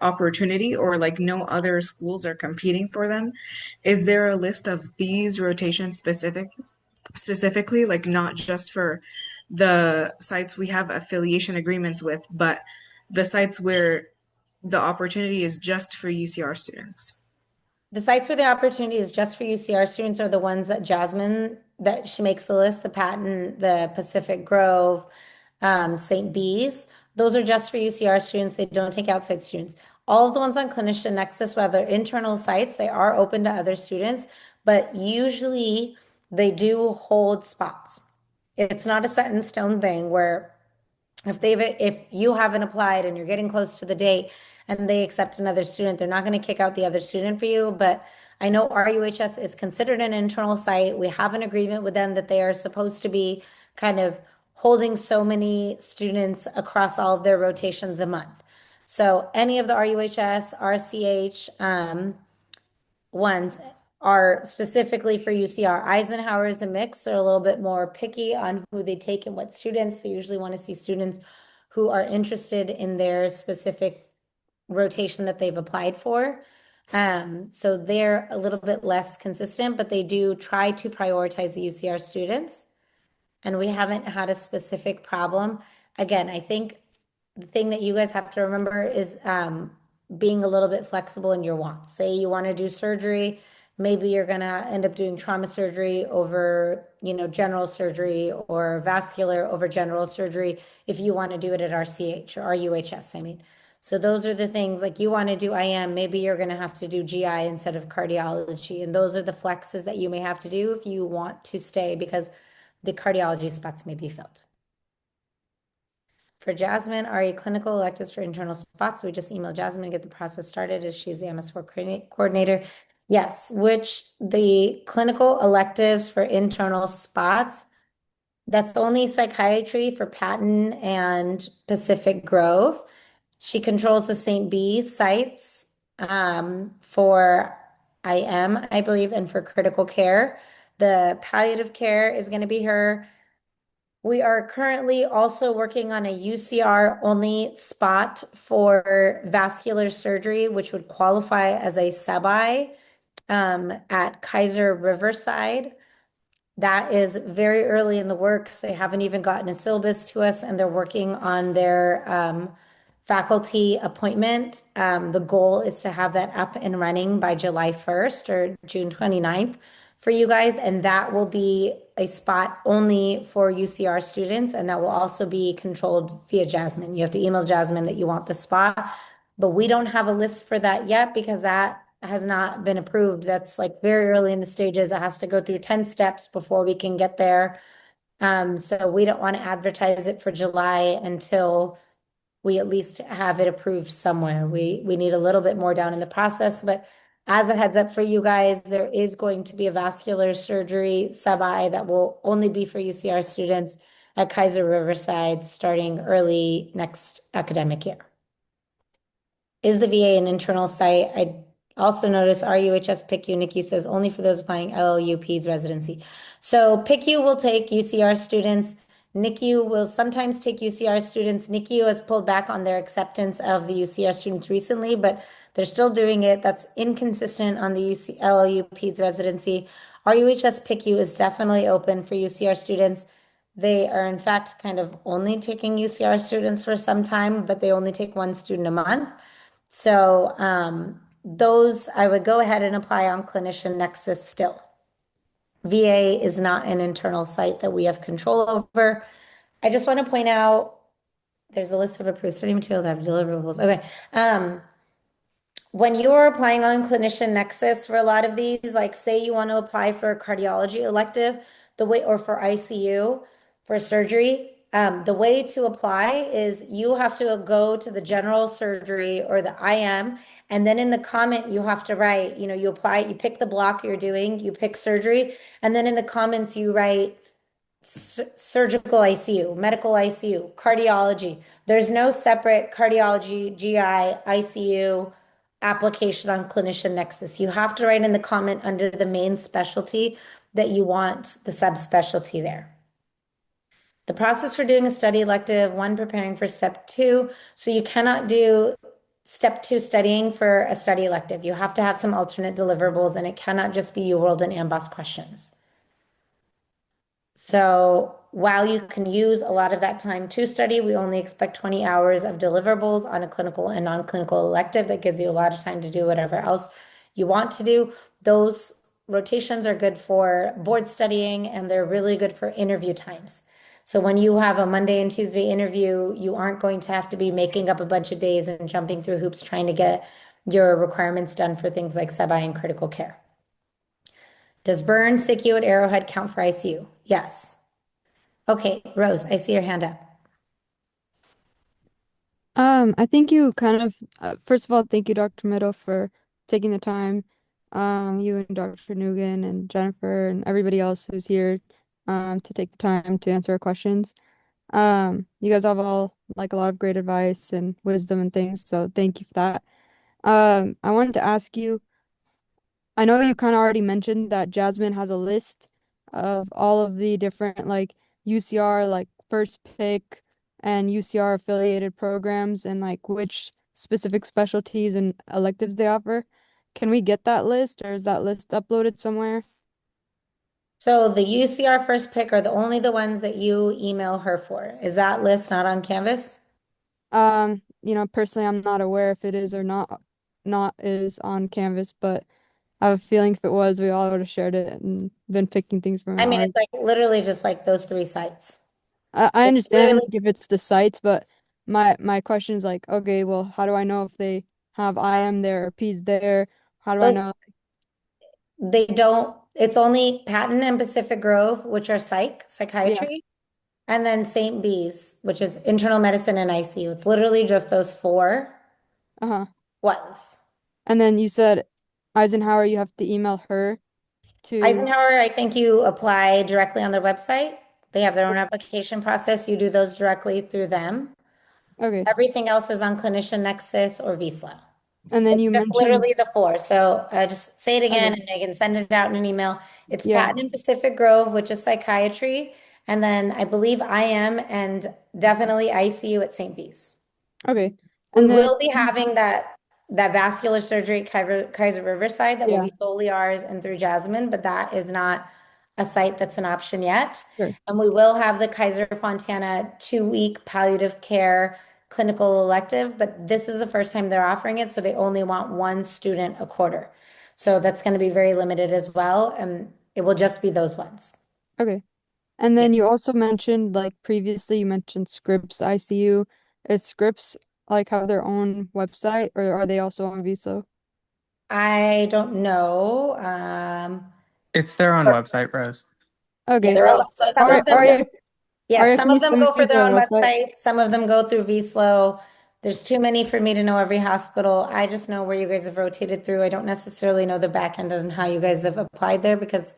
opportunity or like no other schools are competing for them, is there a list of these rotations specifically, like not just for the sites we have affiliation agreements with, but the sites where the opportunity is just for UCR students? The sites where the opportunity is just for UCR students are the ones that Jasmine, that she makes the list, the Patton, the Pacific Grove, St. Bees. Those are just for UCR students. They don't take outside students. All of the ones on Clinician Nexus, whether internal sites, they are open to other students, but usually they do hold spots. It's not a set in stone thing where if you haven't applied and you're getting close to the date and they accept another student, they're not going to kick out the other student for you. But I know RUHS is considered an internal site. We have an agreement with them that they are supposed to be kind of holding so many students across all of their rotations a month. So any of the RUHS, RCH ones are specifically for UCR. Eisenhower is a mix. They're a little bit more picky on who they take and what students. They usually want to see students who are interested in their specific rotation that they've applied for. So they're a little bit less consistent, but they do try to prioritize the UCR students. And we haven't had a specific problem. Again, I think the thing that you guys have to remember is being a little bit flexible in your wants. Say you want to do surgery, maybe you're going to end up doing trauma surgery over, general surgery, or vascular over general surgery if you want to do it at RCH or RUHS, I mean. So those are the things, like you want to do IM, maybe you're going to have to do GI instead of cardiology. And those are the flexes that you may have to do if you want to stay, because the cardiology spots may be filled. For Jasmine, RE clinical electives for internal spots, we just email Jasmine and get the process started as she's the MS4 coordinator. Yes, which the clinical electives for internal spots, that's only psychiatry for Patton and Pacific Grove. She controls the St. B sites for IM, I believe, and for critical care. The palliative care is going to be her. We are currently also working on a UCR only spot for vascular surgery, which would qualify as a sub-I. at Kaiser Riverside. That is very early in the works. They haven't even gotten a syllabus to us, and they're working on their faculty appointment. The goal is to have that up and running by July 1st or June 29th for you guys, and that will be a spot only for UCR students, and that will also be controlled via Jasmine. You have to email Jasmine that you want the spot, but we don't have a list for that yet because that has not been approved. That's like very early in the stages. It has to go through 10 steps before we can get there. So we don't want to advertise it for July until we at least have it approved somewhere. We need a little bit more down in the process, but as a heads up for you guys, there is going to be a vascular surgery sub-I that will only be for UCR students at Kaiser Riverside starting early next academic year. Is the VA an internal site? I also noticed RUHS PICU, NICU says only for those applying LLUP's residency. So PICU will take UCR students. NICU will sometimes take UCR students. NICU has pulled back on their acceptance of the UCR students recently, but they're still doing it. That's inconsistent on the UC, LLUP's residency. RUHS PICU is definitely open for UCR students. They are, in fact, kind of only taking UCR students for some time, but they only take one student a month. So those I would go ahead and apply on Clinician Nexus still. VA is not an internal site that we have control over. I just want to point out there's a list of approved study material that have deliverables. Okay. When you're applying on Clinician Nexus for a lot of these, like say you want to apply for a cardiology elective, the way or for ICU for surgery, the way to apply is you have to go to the general surgery or the IM, and then in the comment you have to write, you apply, you pick the block you're doing, you pick surgery, and then in the comments you write surgical ICU, medical ICU, cardiology. There's no separate cardiology, GI, ICU application on Clinician Nexus. You have to write in the comment under the main specialty that you want the subspecialty there. The process for doing a study elective, one preparing for step 2. So you cannot do step 2 studying for a study elective. You have to have some alternate deliverables, and it cannot just be UWorld and AMBOSS questions. So while you can use a lot of that time to study, we only expect 20 hours of deliverables on a clinical and non-clinical elective. That gives you a lot of time to do whatever else you want to do. Those rotations are good for board studying, and they're really good for interview times. So when you have a Monday and Tuesday interview, you aren't going to have to be making up a bunch of days and jumping through hoops trying to get your requirements done for things like sub-I and critical care. Does burn, SICU at Arrowhead count for ICU? Yes. Okay, Rose, I see your hand up. I think you kind of, first of all, thank you, Dr. Middle, for taking the time. You and Dr. Nugan and Jennifer and everybody else who's here, to take the time to answer our questions. You guys have all like a lot of great advice and wisdom and things, so thank you for that. I wanted to ask you, I know you kind of already mentioned that Jasmine has a list of all of the different like UCR like first pick and UCR affiliated programs and like which specific specialties and electives they offer. Can we get that list or is that list uploaded somewhere? So the UCR first pick are the ones that you email her for. Is that list not on Canvas? Personally, I'm not aware if it is or not is on Canvas, but I have a feeling if it was, we all would have shared it and been picking things from I mean, ours. it's like literally just like those 3 sites. I It's understand literally, like, if it's the sites, but my question is like, okay, well, how do I know if they have IM there or P's there? How do I those, know? they don't, it's only Patton and Pacific Grove, which are Yeah. psychiatry, and then St. B's, which is internal medicine and ICU. It's literally just those 4 Uh-huh. ones. And then you said Eisenhower, you have to email her to. Eisenhower, I think you apply directly on their website. They have their own application process. You do those directly through them. Okay. Everything else is on Clinician Nexus or VSLO. And then It's you just mentioned. literally the 4. So just say it again Okay. and I can send it out in an email. It's Yeah. Patton and Pacific Grove, which is psychiatry. And then I believe IM and definitely ICU at St. B's. Okay. We And then will be having that that vascular surgery at Kaiser Riverside that will Yeah, be solely ours and through Jasmine, but that is not a site that's an option yet. sure. And we will have the Kaiser Fontana 2-week palliative care clinical elective, but this is the first time they're offering it, so they only want one student a quarter. So that's going to be very limited as well, and it will just be those ones. Okay. And Yeah. then you also mentioned, like previously, you mentioned Scripps ICU. Is Scripps like have their own website, or are they also on VSLO? I don't know. It's their own website, Rose. Yeah, Okay. They're on the some Arya, of them, Arya, yes, Arya, some can you of them send go me for their the own website? website. Some of them go through VSLO. There's too many for me to know every hospital. I just know where you guys have rotated through. I don't necessarily know the back end and how you guys have applied there because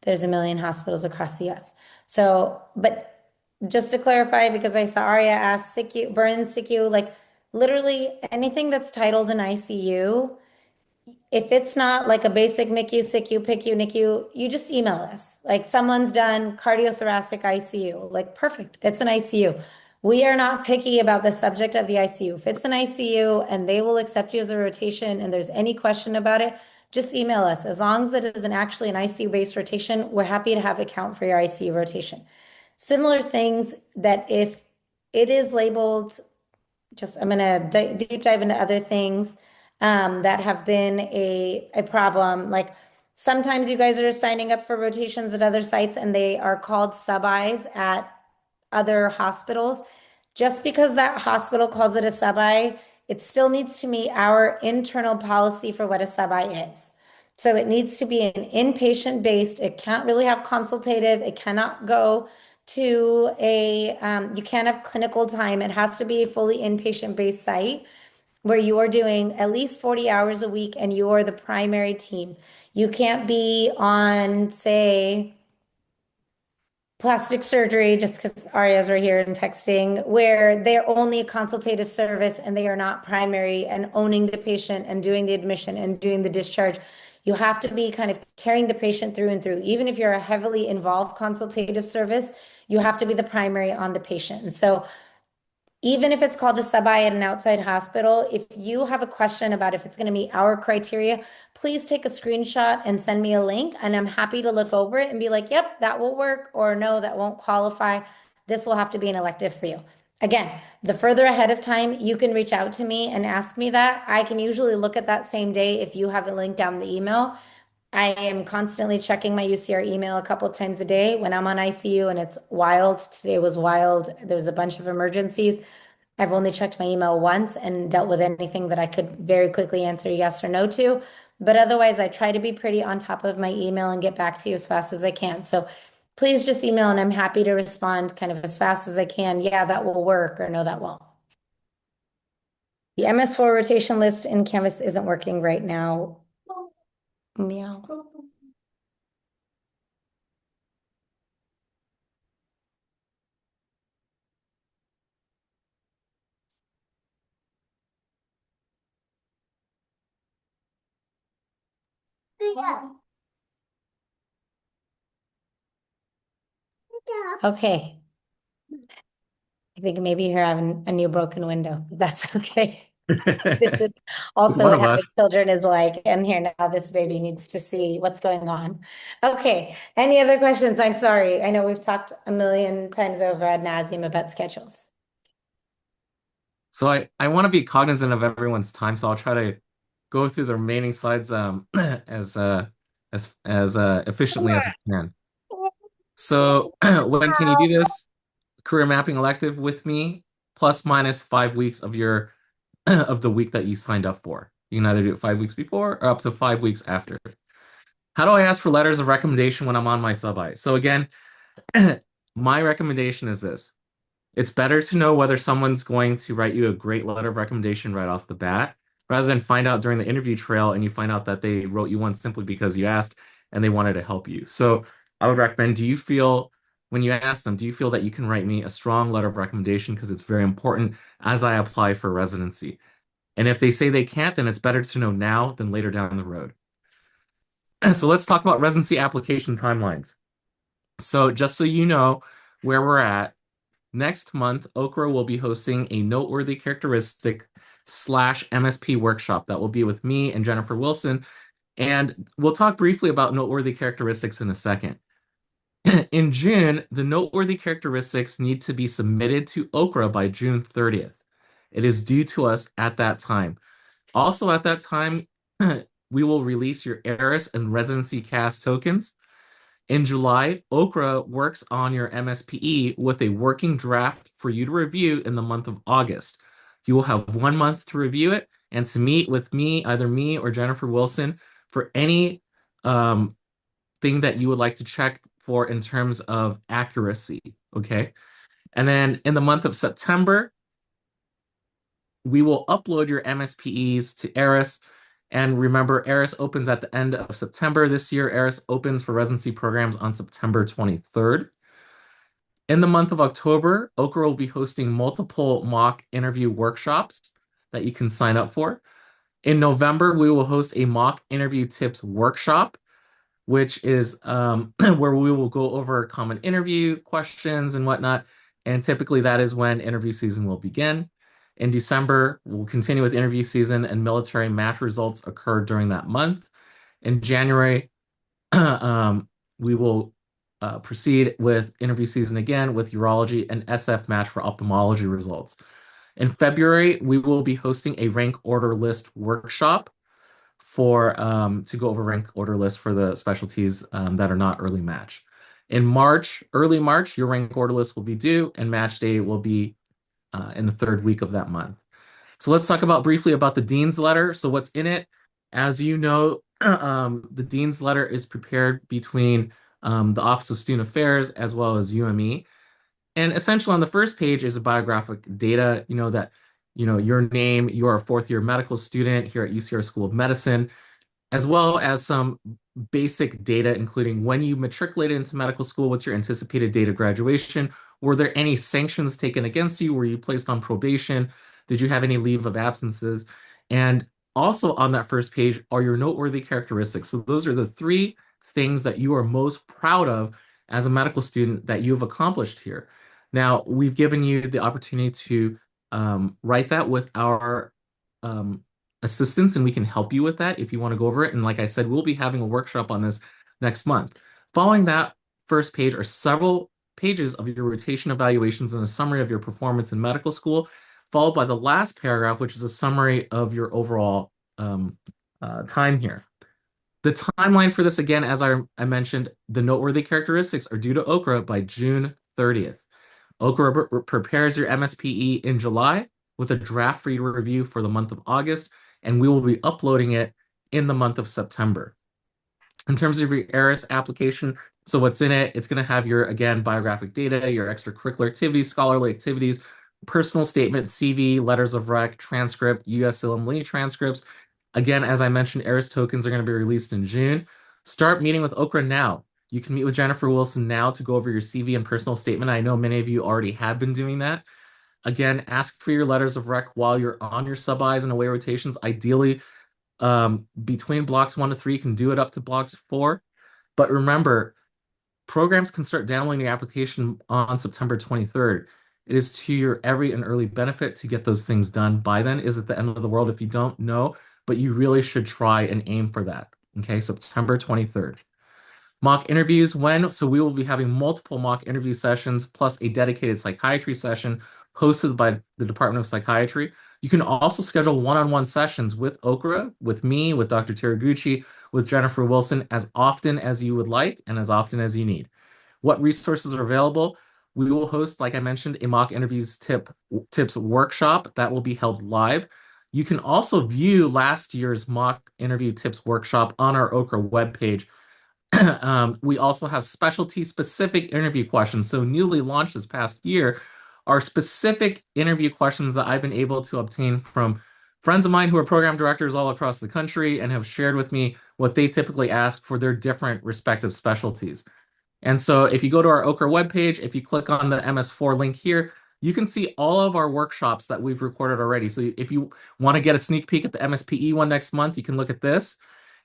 there's a million hospitals across the US. So, but just to clarify, because I saw Arya ask SICU, burn SICU, like literally anything that's titled an ICU, if it's not like a basic MICU, SICU, PICU, NICU, you just email us. Like someone's done cardiothoracic ICU, like perfect, it's an ICU. We are not picky about the subject of the ICU. If it's an ICU and they will accept you as a rotation and there's any question about it, just email us. As long as it isn't actually an ICU-based rotation, we're happy to have it count for your ICU rotation. Similar things that if it is labeled just I'm gonna deep dive into other things that have been a problem. Like sometimes you guys are signing up for rotations at other sites and they are called sub-Is at other hospitals. Just because that hospital calls it a sub-I, it still needs to meet our internal policy for what a sub-I is. So it needs to be an inpatient based. It can't really have consultative. It cannot go to you can't have clinical time. It has to be a fully inpatient based site where you are doing at least 40 hours a week and you are the primary team. You can't be on, say, plastic surgery, just because Aria's right here and texting, where they're only a consultative service and they are not primary and owning the patient and doing the admission and doing the discharge. You have to be kind of carrying the patient through and through. Even if you're a heavily involved consultative service, you have to be the primary on the patient. And so even if it's called a sub-I at an outside hospital, if you have a question about if it's going to meet our criteria, please take a screenshot and send me a link, and I'm happy to look over it and be like, yep, that will work, or no, that won't qualify. This will have to be an elective for you. Again, the further ahead of time you can reach out to me and ask me that, I can usually look at that same day if you have a link down the email. I am constantly checking my UCR email a couple times a day when I'm on ICU and it's wild. Today was wild. There was a bunch of emergencies. I've only checked my email once and dealt with anything that I could very quickly answer yes or no to. But otherwise, I try to be pretty on top of my email and get back to you as fast as I can. So please just email and I'm happy to respond kind of as fast as I can. Yeah, that will work, or no, that won't. The MS4 rotation list in Canvas isn't working right now. Meow. Okay. I think maybe you're having a new broken window, but that's okay. This is also One what of having us. children is like. And here now, this baby needs to see what's going on. Okay. Any other questions? I'm sorry. I know we've talked a million times over ad nauseum about schedules. So I want to be cognizant of everyone's time, so I'll try to go through the remaining slides as efficiently as we can. So when can you do this? Career mapping elective with me, plus minus 5 weeks of your of the week that you signed up for. You can either do it 5 weeks before or up to 5 weeks after. How do I ask for letters of recommendation when I'm on my sub-I? So again, my recommendation is this. It's better to know whether someone's going to write you a great letter of recommendation right off the bat, rather than find out during the interview trail and you find out that they wrote you one simply because you asked and they wanted to help you. So I would recommend, do you feel, when you ask them, do you feel that you can write me a strong letter of recommendation? Because it's very important as I apply for residency. And if they say they can't, then it's better to know now than later down the road. So let's talk about residency application timelines. So just so you know where we're at, next month, Okra will be hosting a noteworthy characteristic MSP workshop. That will be with me and Jennifer Wilson. And we'll talk briefly about noteworthy characteristics in a second. In June, the noteworthy characteristics need to be submitted to Okra by June 30th. It is due to us at that time. Also at that time, we will release your ARIS and residency CAS tokens. In July, Okra works on your MSPE with a working draft for you to review in the month of August. You will have 1 month to review it and to meet with me, either me or Jennifer Wilson, for any thing that you would like to check for in terms of accuracy. Okay. And then in the month of September, we will upload your MSPEs to ARIS. And remember, ARIS opens at the end of September this year. ARIS opens for residency programs on September 23rd. In the month of October, Okra will be hosting multiple mock interview workshops that you can sign up for. In November, we will host a mock interview tips workshop, which is where we will go over common interview questions and whatnot. And typically that is when interview season will begin. In December, we'll continue with interview season and military match results occur during that month. In January, we will proceed with interview season again with urology and SF match for ophthalmology results. In February, we will be hosting a rank order list workshop for to go over rank order list for the specialties that are not early match. In March, early March, your rank order list will be due, and match day will be in the third week of that month. So let's talk about briefly about the dean's letter. So what's in it? As you know, the dean's letter is prepared between the Office of Student Affairs as well as UME. And essentially on the first page is a biographic data, that, your name, you're a fourth year medical student here at UCR School of Medicine, as well as some basic data, including when you matriculated into medical school, what's your anticipated date of graduation? Were there any sanctions taken against you? Were you placed on probation? Did you have any leave of absences? And also on that first page are your noteworthy characteristics. So those are the three things that you are most proud of as a medical student that you've accomplished here. Now, we've given you the opportunity to write that with our assistance, and we can help you with that if you want to go over it. And like I said, we'll be having a workshop on this next month. Following that first page are several pages of your rotation evaluations and a summary of your performance in medical school, followed by the last paragraph, which is a summary of your overall time here. The timeline for this, again, as I mentioned, the noteworthy characteristics are due to Okra by June 30th. Okra prepares your MSPE in July with a draft for you to review for the month of August, and we will be uploading it in the month of September. In terms of your ARIS application, so what's in it, it's going to have your, again, biographic data, your extracurricular activities, scholarly activities, personal statement, CV, letters of rec, transcript, USLM transcripts. Again, as I mentioned, ARIS tokens are going to be released in June. Start meeting with Okra now. You can meet with Jennifer Wilson now to go over your CV and personal statement. I know many of you already have been doing that. Again, ask for your letters of rec while you're on your sub-Is and away rotations. Ideally, between blocks 1 to 3, you can do it up to blocks 4. But remember, programs can start downloading your application on September 23rd. It is to your every and early benefit to get those things done by then. Is it the end of the world if you don't know? But you really should try and aim for that. Okay, September 23rd. Mock interviews when? So we will be having multiple mock interview sessions plus a dedicated psychiatry session hosted by the Department of Psychiatry. You can also schedule one-on-one sessions with Okra, with me, with Dr. Teraguchi, with Jennifer Wilson as often as you would like and as often as you need. What resources are available? We will host, like I mentioned, a mock interviews tips workshop that will be held live. You can also view last year's mock interview tips workshop on our Okra webpage. We also have specialty-specific interview questions. So newly launched this past year are specific interview questions that I've been able to obtain from friends of mine who are program directors all across the country and have shared with me what they typically ask for their different respective specialties. And so if you go to our Okra webpage, if you click on the MS4 link here, you can see all of our workshops that we've recorded already. So if you want to get a sneak peek at the MSPE one next month, you can look at this.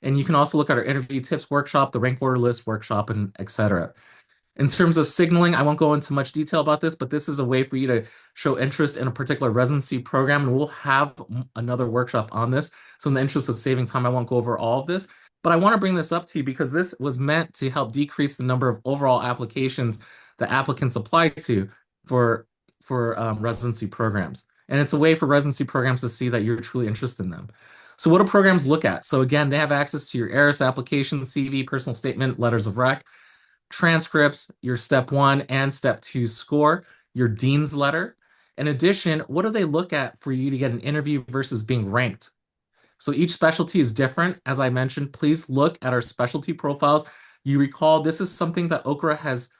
And you can also look at our interview tips workshop, the rank order list workshop, and etc. In terms of signaling, I won't go into much detail about this, but this is a way for you to show interest in a particular residency program, and we'll have another workshop on this. So in the interest of saving time, I won't go over all of this, but I want to bring this up to you because this was meant to help decrease the number of overall applications that applicants apply to for residency programs. And it's a way for residency programs to see that you're truly interested in them. So what do programs look at? So again, they have access to your ARIS application, CV, personal statement, letters of rec, transcripts, your step 1 and step 2 score, your dean's letter. In addition, what do they look at for you to get an interview versus being ranked? So each specialty is different. As I mentioned, please look at our specialty profiles. You recall this is something that Okra has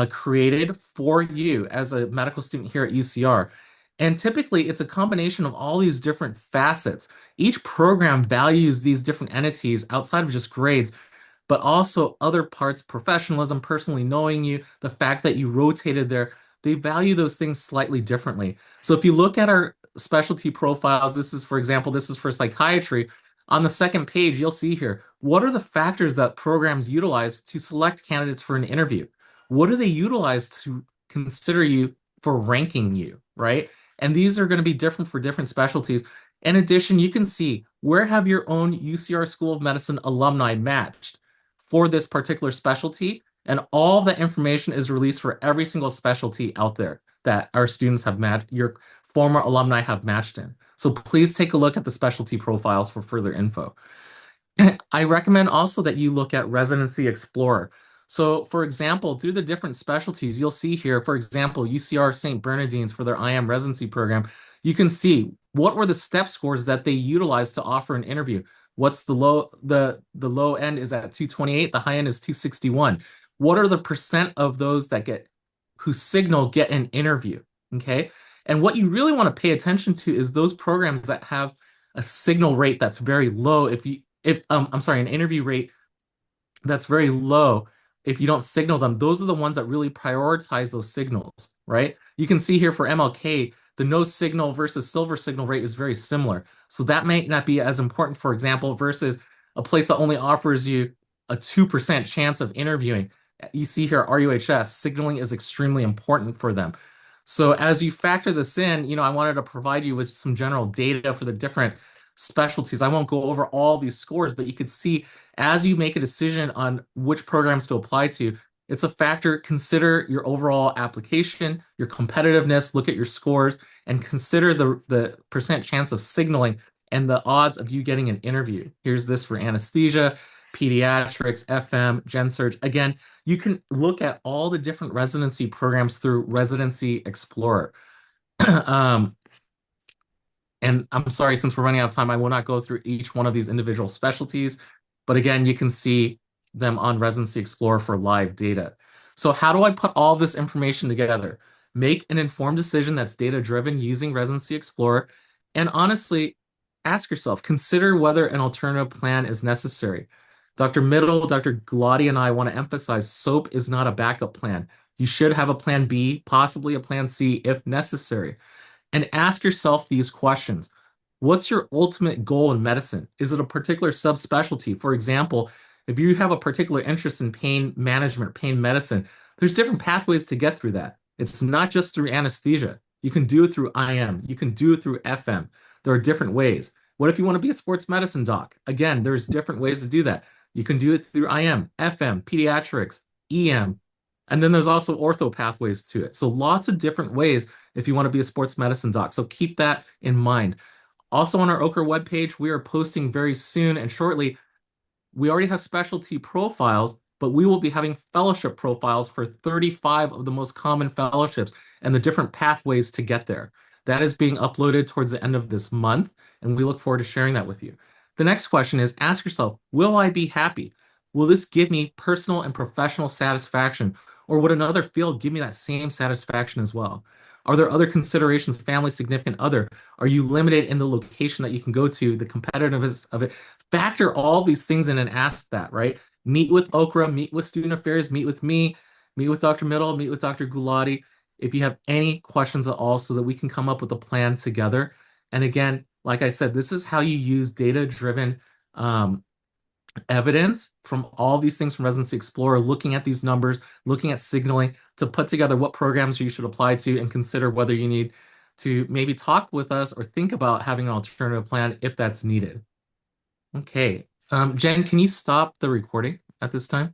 created for you as a medical student here at UCR. And typically, it's a combination of all these different facets. Each program values these different entities outside of just grades, but also other parts, professionalism, personally knowing you, the fact that you rotated there, they value those things slightly differently. So if you look at our specialty profiles, this is, for example, this is for psychiatry. On the second page, you'll see here, what are the factors that programs utilize to select candidates for an interview? What do they utilize to consider you for ranking you, right? And these are going to be different for different specialties. In addition, you can see where have your own UCR School of Medicine alumni matched for this particular specialty, and all the information is released for every single specialty out there that our students have matched, your former alumni have matched in. So please take a look at the specialty profiles for further info. I recommend also that you look at Residency Explorer. So, for example, through the different specialties, you'll see here, for example, UCR St. Bernardine's for their IM residency program, you can see what were the step scores that they utilized to offer an interview. What's the low end is at 228, the high end is 261. What are the percent of those that get who signal get an interview? Okay. And what you really want to pay attention to is those programs that have a signal rate that's very low. If I'm sorry, an interview rate that's very low if you don't signal them. Those are the ones that really prioritize those signals, right? You can see here for MLK, the no signal versus silver signal rate is very similar. So that may not be as important, for example, versus a place that only offers you a 2% chance of interviewing. You see here, RUHS, signaling is extremely important for them. So as you factor this in, I wanted to provide you with some general data for the different specialties. I won't go over all these scores, but you could see as you make a decision on which programs to apply to, it's a factor. Consider your overall application, your competitiveness, look at your scores, and consider the percent chance of signaling and the odds of you getting an interview. Here's this for anesthesia, pediatrics, FM, gen surg. Again, you can look at all the different residency programs through Residency Explorer. And I'm sorry, since we're running out of time, I will not go through each one of these individual specialties. But again, you can see them on Residency Explorer for live data. So how do I put all this information together? Make an informed decision that's data-driven using Residency Explorer. And honestly, ask yourself, consider whether an alternative plan is necessary. Dr. Middle, Dr. Gulati, and I want to emphasize SOAP is not a backup plan. You should have a plan B, possibly a plan C if necessary, and ask yourself these questions. What's your ultimate goal in medicine? Is it a particular subspecialty? For example, if you have a particular interest in pain management, pain medicine, there's different pathways to get through that. It's not just through anesthesia. You can do it through IM. You can do it through FM. There are different ways. What if you want to be a sports medicine doc? Again, there's different ways to do that. You can do it through IM, FM, pediatrics, EM, and then there's also ortho pathways to it. So lots of different ways if you want to be a sports medicine doc. So keep that in mind. Also on our Okra webpage, we are posting very soon and shortly. We already have specialty profiles, but we will be having fellowship profiles for 35 of the most common fellowships and the different pathways to get there. That is being uploaded towards the end of this month, and we look forward to sharing that with you. The next question is, ask yourself, will I be happy? Will this give me personal and professional satisfaction? Or would another field give me that same satisfaction as well? Are there other considerations, family, significant other? Are you limited in the location that you can go to, the competitiveness of it? Factor all these things in and ask that, right? Meet with Okra, meet with Student Affairs, meet with me, meet with Dr. Middle, meet with Dr. Gulati if you have any questions at all so that we can come up with a plan together. And again, like I said, this is how you use data-driven evidence from all these things from Residency Explorer, looking at these numbers, looking at signaling to put together what programs you should apply to and consider whether you need to maybe talk with us or think about having an alternative plan if that's needed. Okay. Jen, can you stop the recording at this time?